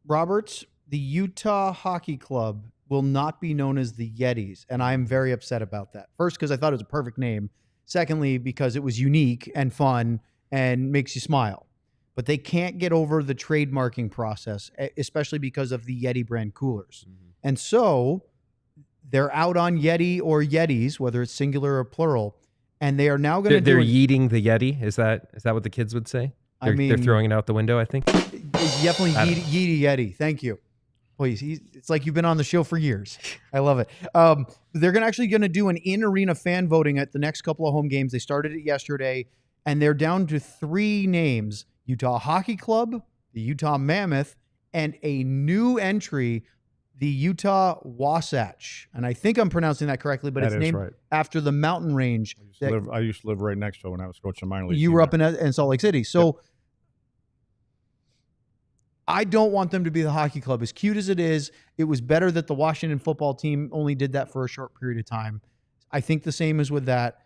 Roberts, the Utah Hockey Club will not be known as the Yetis, and I'm very upset about that. First, because I thought it was a perfect name. Secondly, because it was unique and fun and makes you smile. But they can't get over the trademarking process, especially because of the Yeti brand coolers. Mm-hmm. And so they're out on Yeti or Yetis, whether it's singular or plural, and they are now going to They're yeeting the Yeti. Is that what the kids would say? They're throwing it out the window, I think. Definitely Yeeti Yeti. Thank you. Please. It's like you've been on the show for years. I love it. They're actually going to do an in-arena fan voting at the next couple of home games. They started it yesterday, and they're down to 3 names: Utah Hockey Club, the Utah Mammoth, and a new entry, the Utah Wasatch. And I think I'm pronouncing that correctly, but it's named after the mountain range. I used to live right next to it when I was coaching minor league. You were up in Salt Lake City. So I don't want them to be the hockey club. As cute as it is, it was better that the Washington football team only did that for a short period of time. I think the same is with that.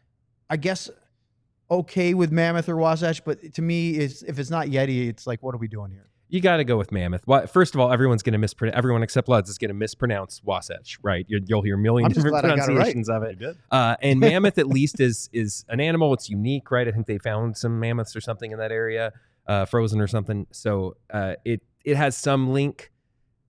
I guess okay with Mammoth or Wasatch, but to me, if it's not Yeti, it's like, what are we doing here? You got to go with Mammoth. First of all, everyone's going to mispronounce. Everyone except Luds is going to mispronounce Wasatch, right? You'll hear a million different pronunciations of it. And Mammoth at least is an animal. It's unique, right? I think they found some mammoths or something in that area, frozen or something. So it has some link.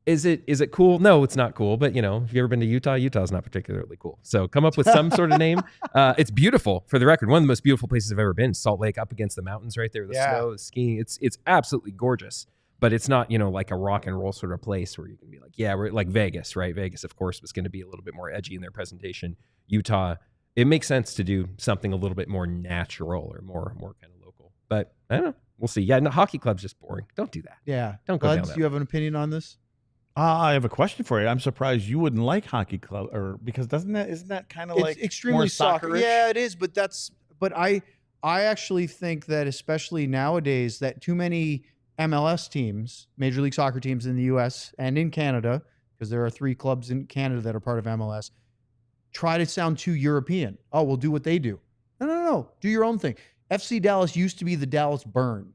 Is it cool? No, it's not cool. But, if you've ever been to Utah, Utah's not particularly cool. So come up with some sort of name. It's beautiful, for the record. One of the most beautiful places I've ever been. Salt Lake, up against the mountains right there. The snow, the skiing. It's absolutely gorgeous. But it's not, like a rock and roll sort of place where you can be like, yeah, we're like Vegas, right? Vegas, of course, was going to be a little bit more edgy in their presentation. Utah it makes sense to do something a little bit more natural or more kind of local. But I don't know. We'll see. Yeah, no, hockey club's just boring. Don't do that. Yeah. Don't go down that. Do you have an opinion on this? I have a question for you. I'm surprised you wouldn't like hockey club, or because isn't that kind of like extremely more soccer? Yeah, it is. But I actually think that especially nowadays that too many MLS teams, Major League Soccer teams in the U.S. and in Canada, because there are 3 clubs in Canada that are part of MLS, try to sound too European. Oh, we'll do what they do. No. Do your own thing. FC Dallas used to be the Dallas Burn.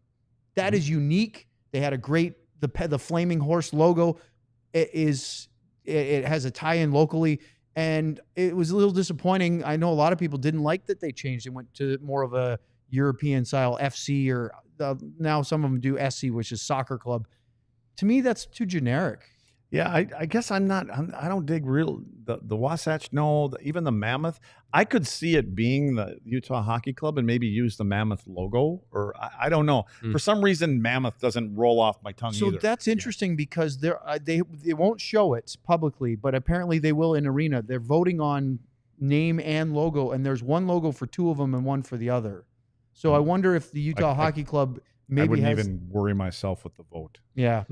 That is unique. They had a great the Flaming Horse logo. It has a tie-in locally, and it was a little disappointing. I know a lot of people didn't like that they changed and went to more of a European style FC, or now some of them do SC, which is soccer club. To me, that's too generic. Yeah, I guess I don't dig the Wasatch. No, even the Mammoth. I could see it being the Utah Hockey Club and maybe use the Mammoth logo, or I don't know. For some reason, Mammoth doesn't roll off my tongue either. So that's interesting because they won't show it publicly, but apparently they will in Arena. They're voting on name and logo, and there's one logo for 2 of them and one for the other. So I wonder if the Utah Hockey Club maybe I wouldn't even worry myself with the vote. Yeah.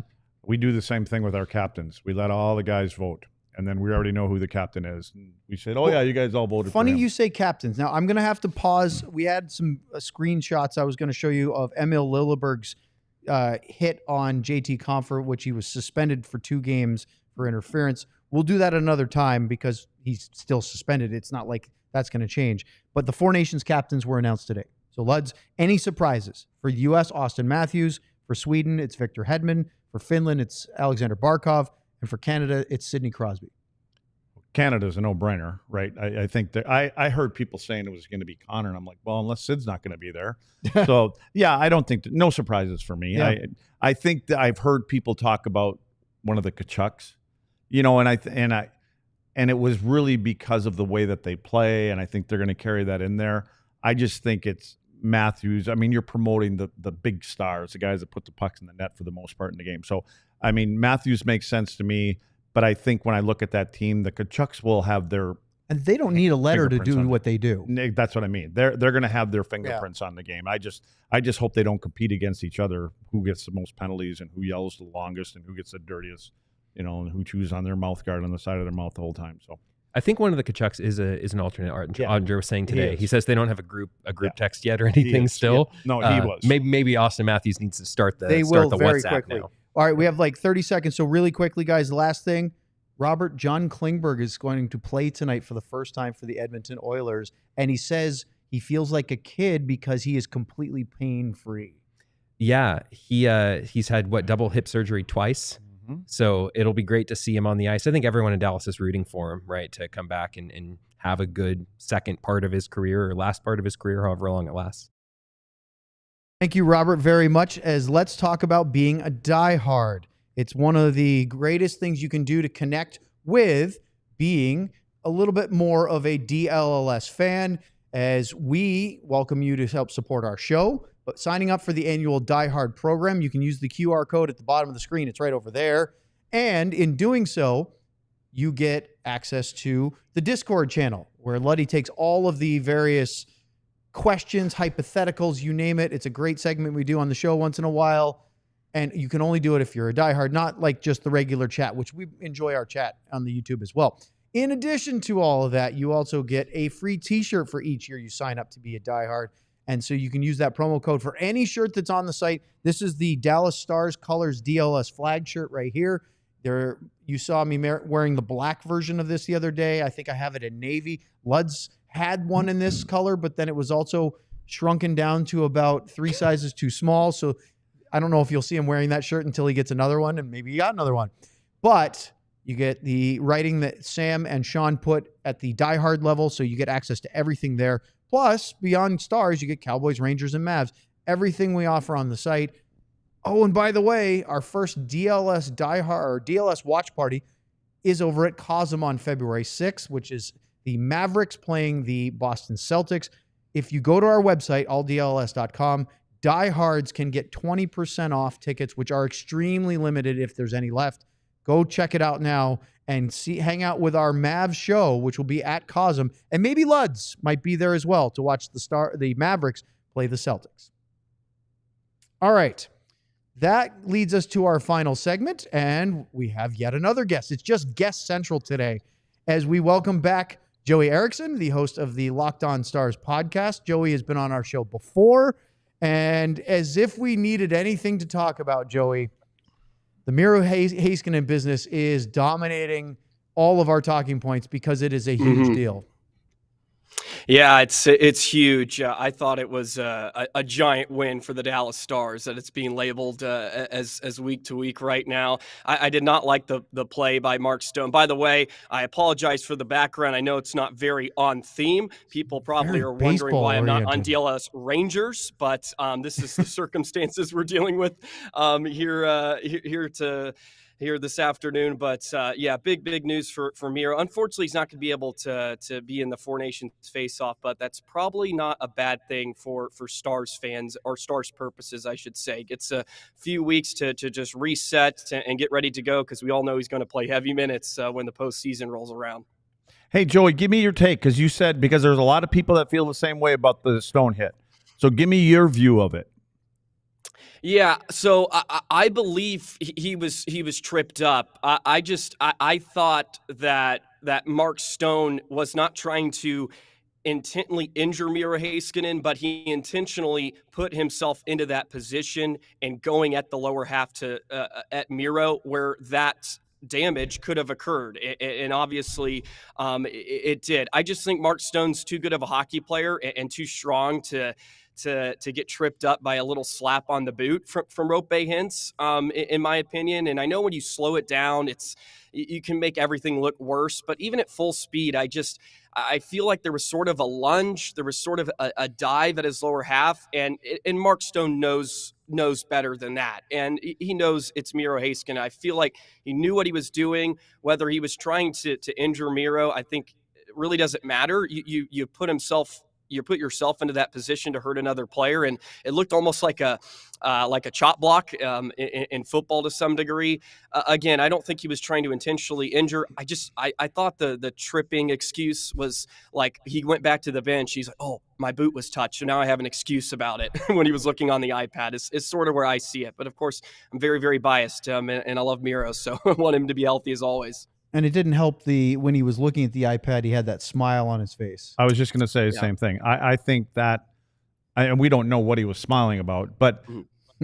We do the same thing with our captains. We let all the guys vote, and then we already know who the captain is. And we said, yeah, you guys all voted funny for him. You say captains. Now, I'm going to have to pause. We had some screenshots I was going to show you of Emil Lilleberg's hit on JT Compher, which he was suspended for 2 games for interference. We'll do that another time because he's still suspended. It's not like that's going to change. But the 4 Nations captains were announced today. So, Luds, any surprises? For the U.S., Austin Matthews. For Sweden, it's Victor Hedman. For Finland, it's Alexander Barkov. And for Canada, it's Sidney Crosby. Canada's a no-brainer, right? I think that I heard people saying it was going to be Connor, and I'm like, well, unless Sid's not going to be there. So, yeah, I don't think no surprises for me. Yeah. I think that I've heard people talk about one of the Kachucks, and it was really because of the way that they play, and I think they're going to carry that in there. I just think it's Matthews. I mean, you're promoting the big stars, the guys that put the pucks in the net for the most part in the game. So, I mean, Matthews makes sense to me, but I think when I look at that team, the Kachucks will have their and they don't need a letter to do what they do. That's what I mean. They're going to have their fingerprints on the game. I just hope they don't compete against each other. Who gets the most penalties and who yells the longest and who gets the dirtiest, and who chews on their mouth guard on the side of their mouth the whole time. So. I think one of the Kachucks is an alternate. Andre was saying today. He says they don't have a group text yet or anything still. Yeah. No, he was. Maybe Austin Matthews needs to start the very WhatsApp quickly. now. All right, we have like 30 seconds. So really quickly, guys, the last thing. John Klingberg is going to play tonight for the first time for the Edmonton Oilers, and he says he feels like a kid because he is completely pain-free. Yeah, he's had double hip surgery twice. So it'll be great to see him on the ice. I think everyone in Dallas is rooting for him, right, to come back and have a good second part of his career or last part of his career, however long it lasts. Thank you, Robert, very much. As let's talk about being a diehard. It's one of the greatest things you can do to connect with being a little bit more of a DLLS fan, as we welcome you to help support our show. But signing up for the annual Die Hard program, you can use the QR code at the bottom of the screen. It's right over there. And in doing so, you get access to the Discord channel, where Luddy takes all of the various questions, hypotheticals, you name it. It's a great segment we do on the show once in a while. And you can only do it if you're a diehard, not like just the regular chat, which we enjoy our chat on the YouTube as well. In addition to all of that, you also get a free t-shirt for each year you sign up to be a diehard. And so you can use that promo code for any shirt that's on the site. This is the Dallas Stars Colors DLS flag shirt right here. You saw me wearing the black version of this the other day. I think I have it in navy. Luds had one in this color, but then it was also shrunken down to about 3 sizes too small. So I don't know if you'll see him wearing that shirt until he gets another one, and maybe he got another one. But you get the writing that Sam and Sean put at the Die Hard level, so you get access to everything there. Plus, beyond Stars, you get Cowboys, Rangers, and Mavs. Everything we offer on the site. Oh, and by the way, our first DLS Die Hard or DLS watch party is over at Cosm on February 6th, which is the Mavericks playing the Boston Celtics. If you go to our website, alldls.com, diehards can get 20% off tickets, which are extremely limited if there's any left. Go check it out now and hang out with our Mavs show, which will be at Cosm, and maybe Luds might be there as well to watch the Mavericks play the Celtics. All right. That leads us to our final segment, and we have yet another guest. It's just guest central today as we welcome back Joey Erickson, the host of the Locked On Stars podcast. Joey has been on our show before, and as if we needed anything to talk about, Joey, the Miro Heiskanen business is dominating all of our talking points because it is a huge deal. Yeah, it's huge. I thought it was a giant win for the Dallas Stars that it's being labeled as week to week right now. I did not like the play by Mark Stone. By the way, I apologize for the background. I know it's not very on theme. People probably are wondering why I'm not on Dlls Rangers, but this is the circumstances we're dealing with here this afternoon. But yeah, big news for Miro. Unfortunately, he's not going to be able to be in the Four Nations face-off, but that's probably not a bad thing for Stars fans, or Stars purposes, I should say. It's a few weeks to just reset and get ready to go, because we all know he's going to play heavy minutes when the postseason rolls around. Hey, Joey, give me your take, because there's a lot of people that feel the same way about the Stone hit. So give me your view of it. Yeah, so I believe he was tripped up. I thought that Mark Stone was not trying to intently injure Miro Heiskanen, but he intentionally put himself into that position and going at the lower half at Miro, where that damage could have occurred, and obviously it did. I just think Mark Stone's too good of a hockey player and too strong to get tripped up by a little slap on the boot from Roope Hintz, in my opinion. And I know when you slow it down, you can make everything look worse. But even at full speed, I feel like there was sort of a lunge, there was sort of a dive at his lower half, and Mark Stone knows better than that, and he knows it's Miro Heiskanen. I feel like he knew what he was doing. Whether he was trying to injure Miro, I think it really doesn't matter. You put yourself into that position to hurt another player, and it looked almost like a chop block in football to some degree. Again, I don't think he was trying to intentionally injure. I thought the tripping excuse was like he went back to the bench. He's like, oh, my boot was touched, so now I have an excuse about it when he was looking on the iPad. Is sort of where I see it. But of course, I'm very, very biased, and I love Miro, so I want him to be healthy as always. And it didn't help when he was looking at the iPad, he had that smile on his face. I was just going to say the same thing. I think that, and we don't know what he was smiling about, but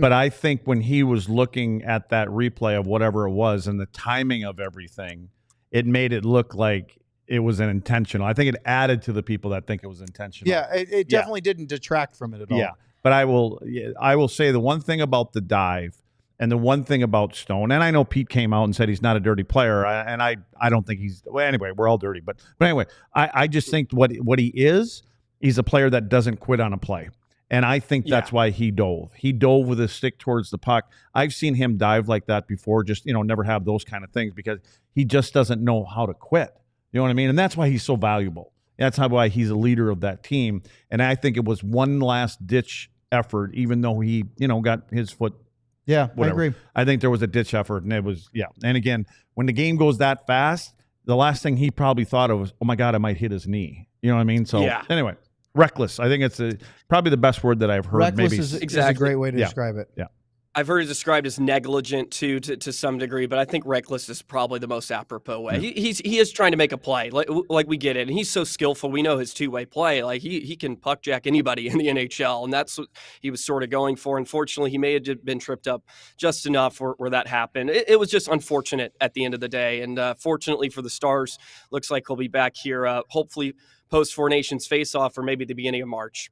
I think when he was looking at that replay of whatever it was and the timing of everything, it made it look like it was an intentional. I think it added to the people that think it was intentional. Yeah, it definitely didn't detract from it at all. Yeah, but I will say the one thing about the dive, and the one thing about Stone, and I know Pete came out and said he's not a dirty player, and I don't think he's. Well, anyway, we're all dirty, but anyway, I just think what he is, he's a player that doesn't quit on a play, and I think that's why he dove. He dove with his stick towards the puck. I've seen him dive like that before, just never have those kind of things, because he just doesn't know how to quit. You know what I mean? And that's why he's so valuable. That's why he's a leader of that team. And I think it was one last ditch effort, even though he got his foot. Yeah, whatever. I agree. I think there was a ditch effort, and it was, And again, when the game goes that fast, the last thing he probably thought of was, oh my God, I might hit his knee. You know what I mean? So anyway, reckless. I think it's probably the best word that I've heard. Reckless maybe is a great way to describe it. Yeah. I've heard it described as negligent too, to some degree, but I think reckless is probably the most apropos way. He is trying to make a play, like we get it, and he's so skillful. We know his two-way play. Like he can puck jack anybody in the NHL, and that's what he was sort of going for. Unfortunately, he may have been tripped up just enough where that happened. It was just unfortunate at the end of the day, and fortunately for the Stars, looks like he'll be back here, hopefully post Four Nations face-off or maybe the beginning of March.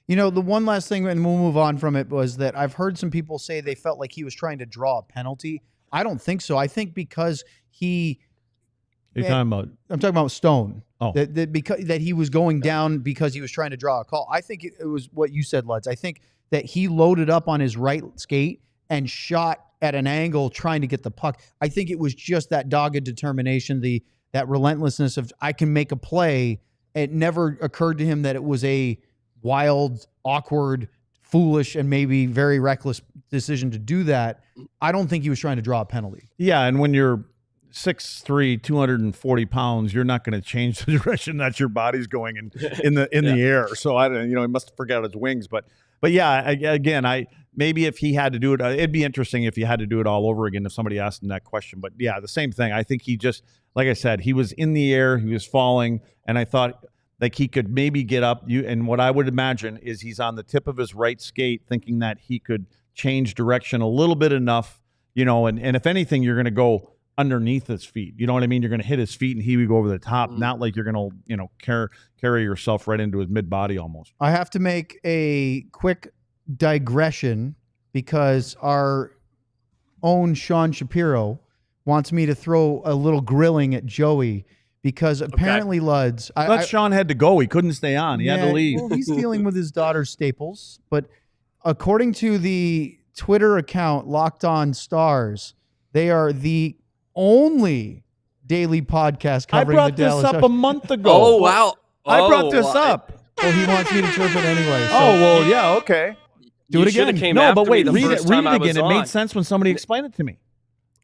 The one last thing, and we'll move on from it, was that I've heard some people say they felt like he was trying to draw a penalty. I don't think so. I think because You're talking about? I'm talking about Stone. Oh. That he was going down because he was trying to draw a call. I think it was what you said, Luds. I think that he loaded up on his right skate and shot at an angle trying to get the puck. I think it was just that dogged determination, that relentlessness of, I can make a play. It never occurred to him that it was a wild, awkward, foolish, and maybe very reckless decision to do that. I don't think he was trying to draw a penalty. Yeah, and when you're 6'3", 240 pounds, you're not going to change the direction that your body's going in the air. So I don't, he must have forgot his wings. But yeah, again, maybe if he had to do it, it'd be interesting if he had to do it all over again if somebody asked him that question. But yeah, the same thing. I think he just, like I said, he was in the air, he was falling, and I thought like he could maybe get up. And what I would imagine is he's on the tip of his right skate, thinking that he could change direction a little bit enough, and if anything, you're going to go underneath his feet. You know what I mean? You're going to hit his feet and he would go over the top, not like you're going to, carry yourself right into his mid body almost. I have to make a quick digression because our own Sean Shapiro wants me to throw a little grilling at Joey because apparently Luds. Sean had to go. He couldn't stay on. He had to leave. Well, he's dealing with his daughter's staples. But according to the Twitter account Locked On Stars, they are the only daily podcast covering the Dallas. I brought this up a month ago. Oh, wow. I brought this up. Well, he wants me to chirp it anyway. So. Oh, well, yeah, okay. Do it again. No, but wait, read it again. It made sense when somebody explained it to me.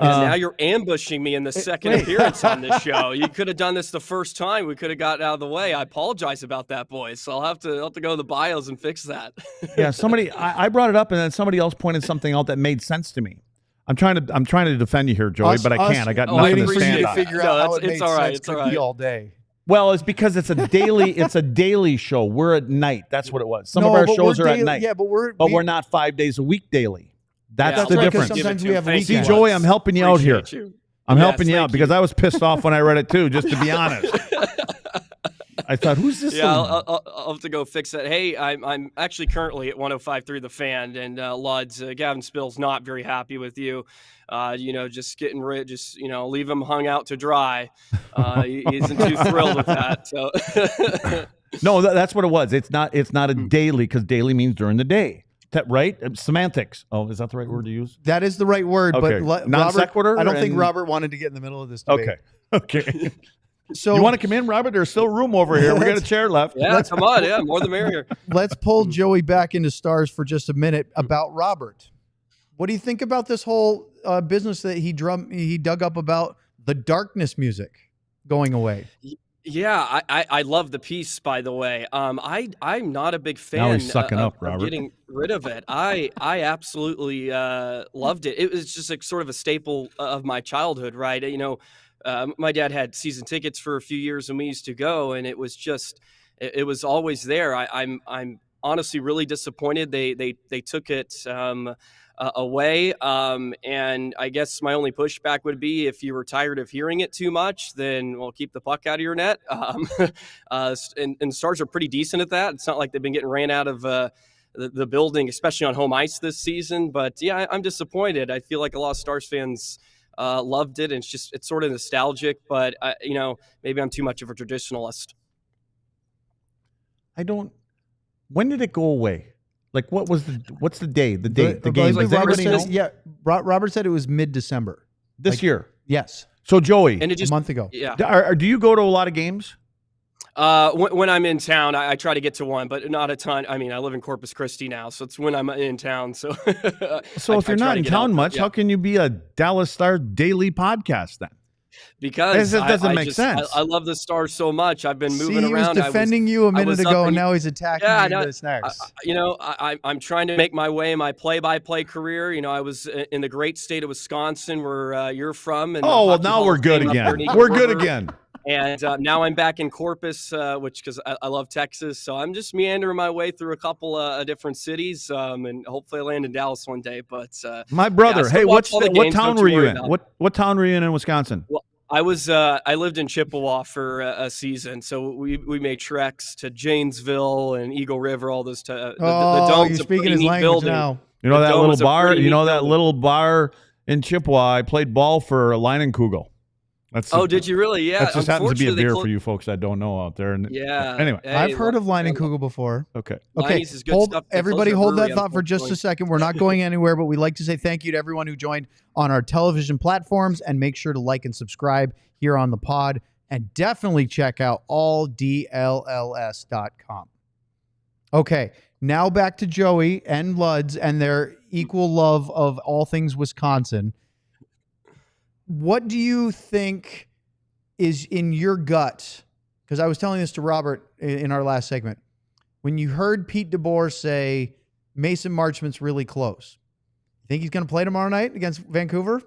Now you're ambushing me in the second appearance on this show. You could have done this the first time. We could have gotten out of the way. I apologize about that, boys. So I'll have to go to the bios and fix that. Yeah, I brought it up, and then somebody else pointed something out that made sense to me. I'm trying to defend you here, Joey, but I can't. I got nothing to stand on. Figure out how it makes sense. It's all right. All day. Well, it's because it's a daily show. We're at night. That's what it was. Some of our shows are at night. Yeah, but we're not 5 days a week daily. That's the right, difference. Sometimes we have weekends. See, Joey, I'm helping you out here. I'm helping you out because I was pissed off when I read it too, just to be honest. I thought, who's this? Yeah, I'll have to go fix that. Hey, I'm actually currently at 105.3 The Fan, and Luds, Gavin Spill's not very happy with you. Just getting rid, leave him hung out to dry. He isn't too thrilled with that. So. No, that's what it was. It's not a daily because daily means during the day. Right? Semantics. Oh, is that the right word to use? That is the right word. Okay. But Non sequitur. I don't think Robert wanted to get in the middle of this debate. Okay. So you want to come in, Robert? There's still room over here. We got a chair left. Yeah, come on. Yeah, more the merrier. Let's pull Joey back into Stars for just a minute about Robert. What do you think about this whole business that he dug up about the Darkness music going away? Yeah, I love the piece, by the way. I'm not a big fan now he's sucking up, of getting rid of it. I absolutely loved it. It was just like sort of a staple of my childhood, right? My dad had season tickets for a few years when we used to go, and it was always there. I'm honestly really disappointed they took it away. And I guess my only pushback would be if you were tired of hearing it too much, then we'll keep the puck out of your net. And Stars are pretty decent at that. It's not like they've been getting ran out of the building, especially on home ice this season. But yeah, I'm disappointed. I feel like a lot of Stars fans loved it, and it's sort of nostalgic, but maybe I'm too much of a traditionalist. When did it go away? Like, what's the day? The date? The game? Like Robert said it was mid-December. This year? Yes. So, Joey. And a month ago. Yeah. Do you go to a lot of games? When I'm in town, I try to get to one, but not a ton. I mean, I live in Corpus Christi now, so it's when I'm in town. So if you're not in town much, how can you be a Dallas Star daily podcast then? Because it doesn't make sense. I love the Stars so much. I've been moving around. He was defending you a minute ago, and now he's attacking you this next. I'm trying to make my way in my play-by-play career. I was in the great state of Wisconsin, where you're from. And now we're good again. We're good again. And now I'm back in Corpus, because I love Texas. So I'm just meandering my way through a couple of different cities, and hopefully I land in Dallas one day. But my brother, hey, what town were you in? What town were you in Wisconsin? Well, I lived in Chippewa for a season, so we made treks to Janesville and Eagle River, all those. The dome's you're speaking his language building. Now. You know that little bar. You know that little bar in Chippewa. I played ball for Leinenkugel. Did you really? Yeah. That just happens to be a beer for you folks that don't know out there. And anyway, I've heard of Leinenkugel before. Okay. Everybody hold that thought for just a second. We're not going anywhere, but we'd like to say thank you to everyone who joined on our television platforms, and make sure to like and subscribe here on the pod, and definitely check out alldls.com. Okay. Now back to Joey and Luds and their equal love of all things Wisconsin. what do you think is in your gut? Because I was telling this to Robert in our last segment. When you heard Pete DeBoer say Mason Marchment's really close, you think he's going to play tomorrow night against Vancouver?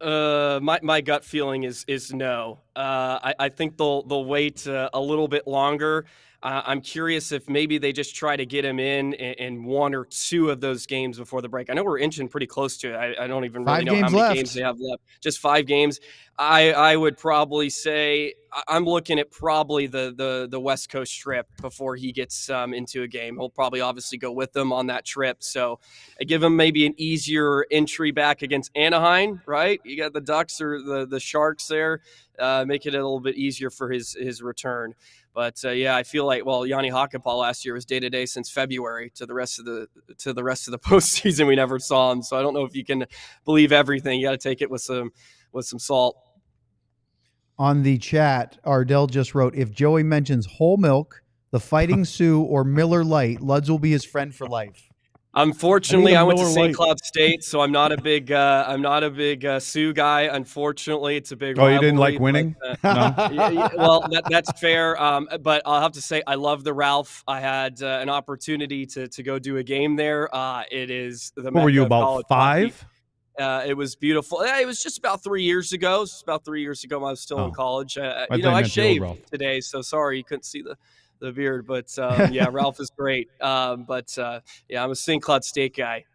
My gut feeling is no. I think they'll wait a little bit longer. I'm curious if maybe they just try to get him in one or two of those games before the break. I know we're inching pretty close to it. I don't even really know how many games they have left. Just 5 games. I would probably say I'm looking at probably the West Coast trip before he gets into a game. He'll probably obviously go with them on that trip. So I give him maybe an easier entry back against Anaheim, right? You got the Ducks or the Sharks there. Make it a little bit easier for his return. But yeah, I feel like Yanni Hakanpää last year was day to day since February to the rest of the postseason. We never saw him, so I don't know if you can believe everything. You got to take it with some salt. On the chat, Ardell just wrote, if Joey mentions whole milk, the Fighting Sioux, or Miller Lite, Luds will be his friend for life. Unfortunately, I went to St. Cloud State, so I'm not a big Sioux guy. Unfortunately, it's a big. Oh, you didn't like winning? No. Well, that's fair. But I'll have to say I love the Ralph. I had an opportunity to go do a game there. It is the. What were you, about 5? It was beautiful. It was just about 3 years ago. It was about 3 years ago when I was still in college. I shaved today, so sorry you couldn't see the beard, but yeah, Ralph is great. But yeah, I'm a St. Cloud State guy.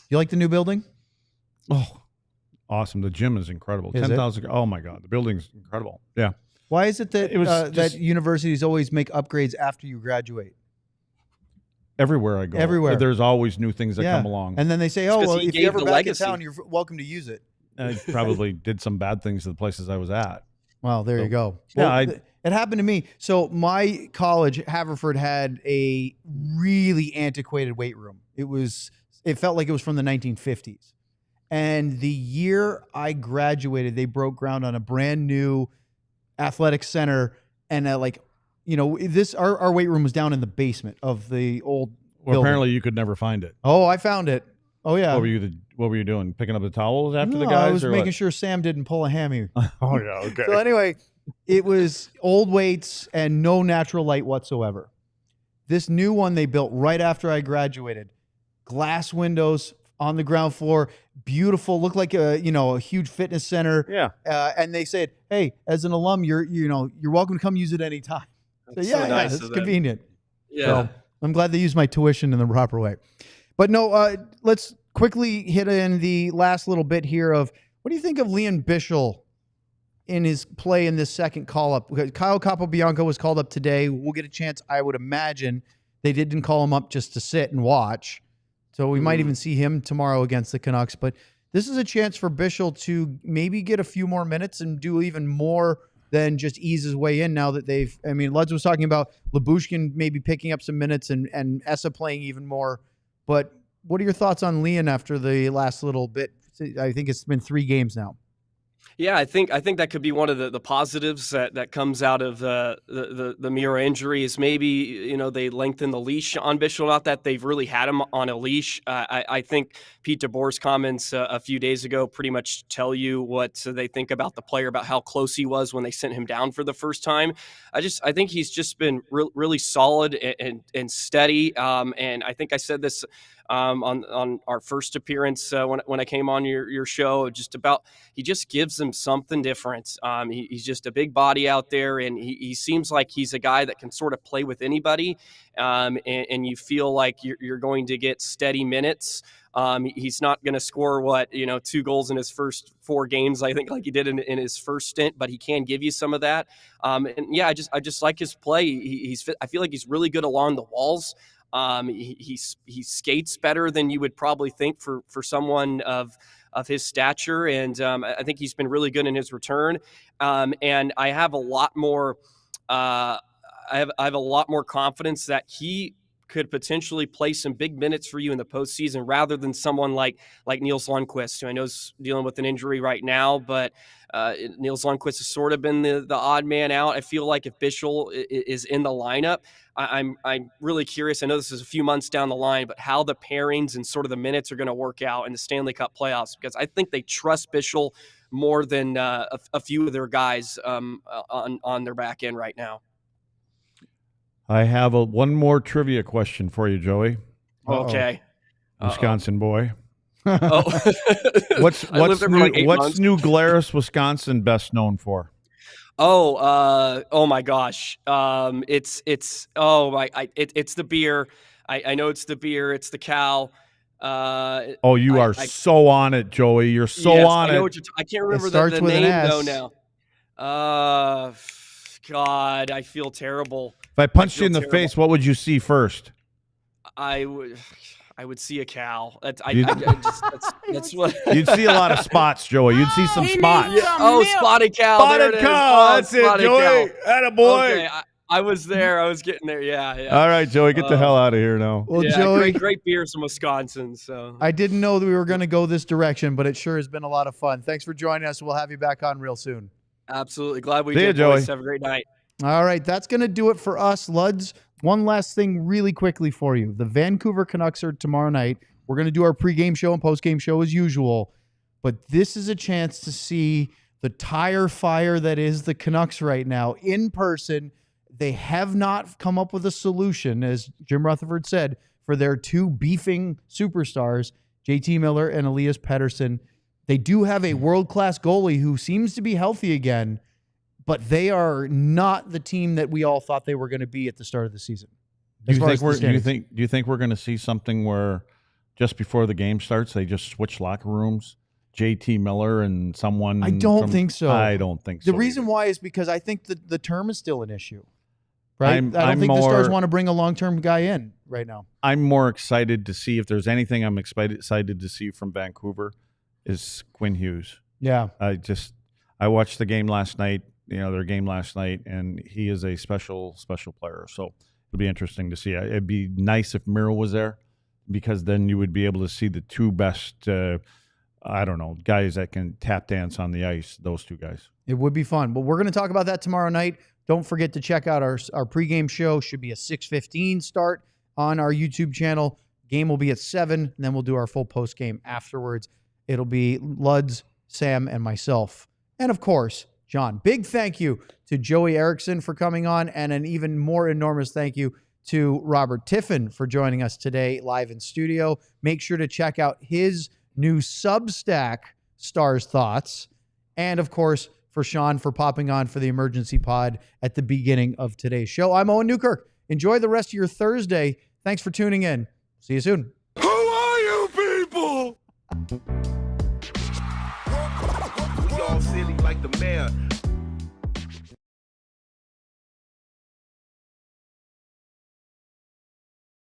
You like the new building? Oh, awesome. The gym is incredible. 10,000. Oh my God. The building's incredible. Yeah. Why is it that that universities always make upgrades after you graduate? Everywhere I go. Everywhere. There's always new things that come along. And then they say, oh, well, if you're ever back in town, you're welcome to use it. I probably did some bad things to the places I was at. Well, there you go. Yeah, well, it happened to me. So my college, Haverford, had a really antiquated weight room. It felt like it was from the 1950s. And the year I graduated, they broke ground on a brand new athletic center. And our weight room was down in the basement of the old building. Apparently you could never find it. Oh, I found it. Oh yeah. What were you doing? Picking up the towels after the guys? I was making sure Sam didn't pull a hammy. Oh yeah, okay. So anyway, it was old weights and no natural light whatsoever. This new one they built right after I graduated. Glass windows on the ground floor, beautiful, looked like a huge fitness center. Yeah. And they said, "Hey, as an alum, you're welcome to come use it anytime." So yeah, nice, it's convenient. Yeah. So I'm glad they used my tuition in the proper way. But no, let's quickly hit in the last little bit here of what do you think of Leon Bischel in his play in this second call-up? Because Kyle Capobianco was called up today. We'll get a chance, I would imagine. They didn't call him up just to sit and watch. So we might even see him tomorrow against the Canucks. But this is a chance for Bischel to maybe get a few more minutes and do even more than just ease his way in now that Luds was talking about Lyubushkin maybe picking up some minutes and Essa playing even more. But what are your thoughts on Leon after the last little bit? I think it's been 3 games now. Yeah, I think that could be one of the positives that comes out of the Miro injury is maybe they lengthen the leash on Bischel. Not that they've really had him on a leash. I think Pete DeBoer's comments a few days ago pretty much tell you what they think about the player, about how close he was when they sent him down for the first time. I think he's just been really solid and steady. And I think I said this on our first appearance when I came on your show, he just gives them something different. He's just a big body out there, and he seems like he's a guy that can sort of play with anybody, and you feel like you're going to get steady minutes. He's not going to score 2 goals in his first 4 games, I think, like he did in his first stint, but he can give you some of that. And yeah, I just like his play. I feel like he's really good along the walls. He skates better than you would probably think for someone of his stature, and I think he's been really good in his return. And I have a lot more. I have a lot more confidence that he could potentially play some big minutes for you in the postseason, rather than someone like Nils Lundkvist, who I know is dealing with an injury right now, but Nils Lundkvist has sort of been the odd man out. I feel like if Bischel is in the lineup, I'm really curious. I know this is a few months down the line, but how the pairings and sort of the minutes are going to work out in the Stanley Cup playoffs, because I think they trust Bischel more than a few of their guys on their back end right now. I have one more trivia question for you, Joey. Okay. Wisconsin boy. Oh, What's New Glarus, Wisconsin best known for? Oh my gosh. It's the beer. I know it's the beer. It's the cow. You are so on it, Joey. You're so on it. I can't remember the name though now. God, I feel terrible. If I punched you in the face, what would you see first? I would see a cow. That's what you'd see a lot of spots, Joey. You'd see some spots. Spotted cow. Spotted cow. That's it, Joey. Attaboy. Okay, I was there. I was getting there. Yeah. All right, Joey, get the hell out of here now. Well, Joey, great beers from Wisconsin. So I didn't know that we were going to go this direction, but it sure has been a lot of fun. Thanks for joining us. We'll have you back on real soon. Absolutely. Glad we did, did, Joey. boys. Have a great night. All right, that's going to do it for us, Luds. One last thing really quickly for you. The Vancouver Canucks are tomorrow night. We're going to do our pregame show and postgame show as usual, but this is a chance to see the tire fire that is the Canucks right now in person. They have not come up with a solution, as Jim Rutherford said, for their two beefing superstars, JT Miller and Elias Pettersson. They do have a world-class goalie who seems to be healthy again, but they are not the team that we all thought they were going to be at the start of the season. Do you think we're going to see something where just before the game starts, they just switch locker rooms? JT Miller and someone? I don't think so. I don't think so. The reason why is because I think that the term is still an issue. Right? I don't think the Stars want to bring a long-term guy in right now. I'm more excited to see if there's anything I'm excited to see from Vancouver is Quinn Hughes. Yeah. I watched the game last night, their game last night, and he is a special player. So it'll be interesting to see. It'd be nice if Miro was there, because then you would be able to see the two best, guys that can tap dance on the ice, those two guys. It would be fun. But we're going to talk about that tomorrow night. Don't forget to check out our pregame show. Should be a 6:15 start on our YouTube channel. Game will be at 7, and then we'll do our full postgame afterwards. It'll be Luds, Sam, and myself. And, of course, John. Big thank you to Joey Erickson for coming on, and an even more enormous thank you to Robert Tiffin for joining us today live in studio. Make sure to check out his new Substack, Stars Thoughts. And, of course, for Sean for popping on for the emergency pod at the beginning of today's show. I'm Owen Newkirk. Enjoy the rest of your Thursday. Thanks for tuning in. See you soon. Who are you people? We all silly like the mayor.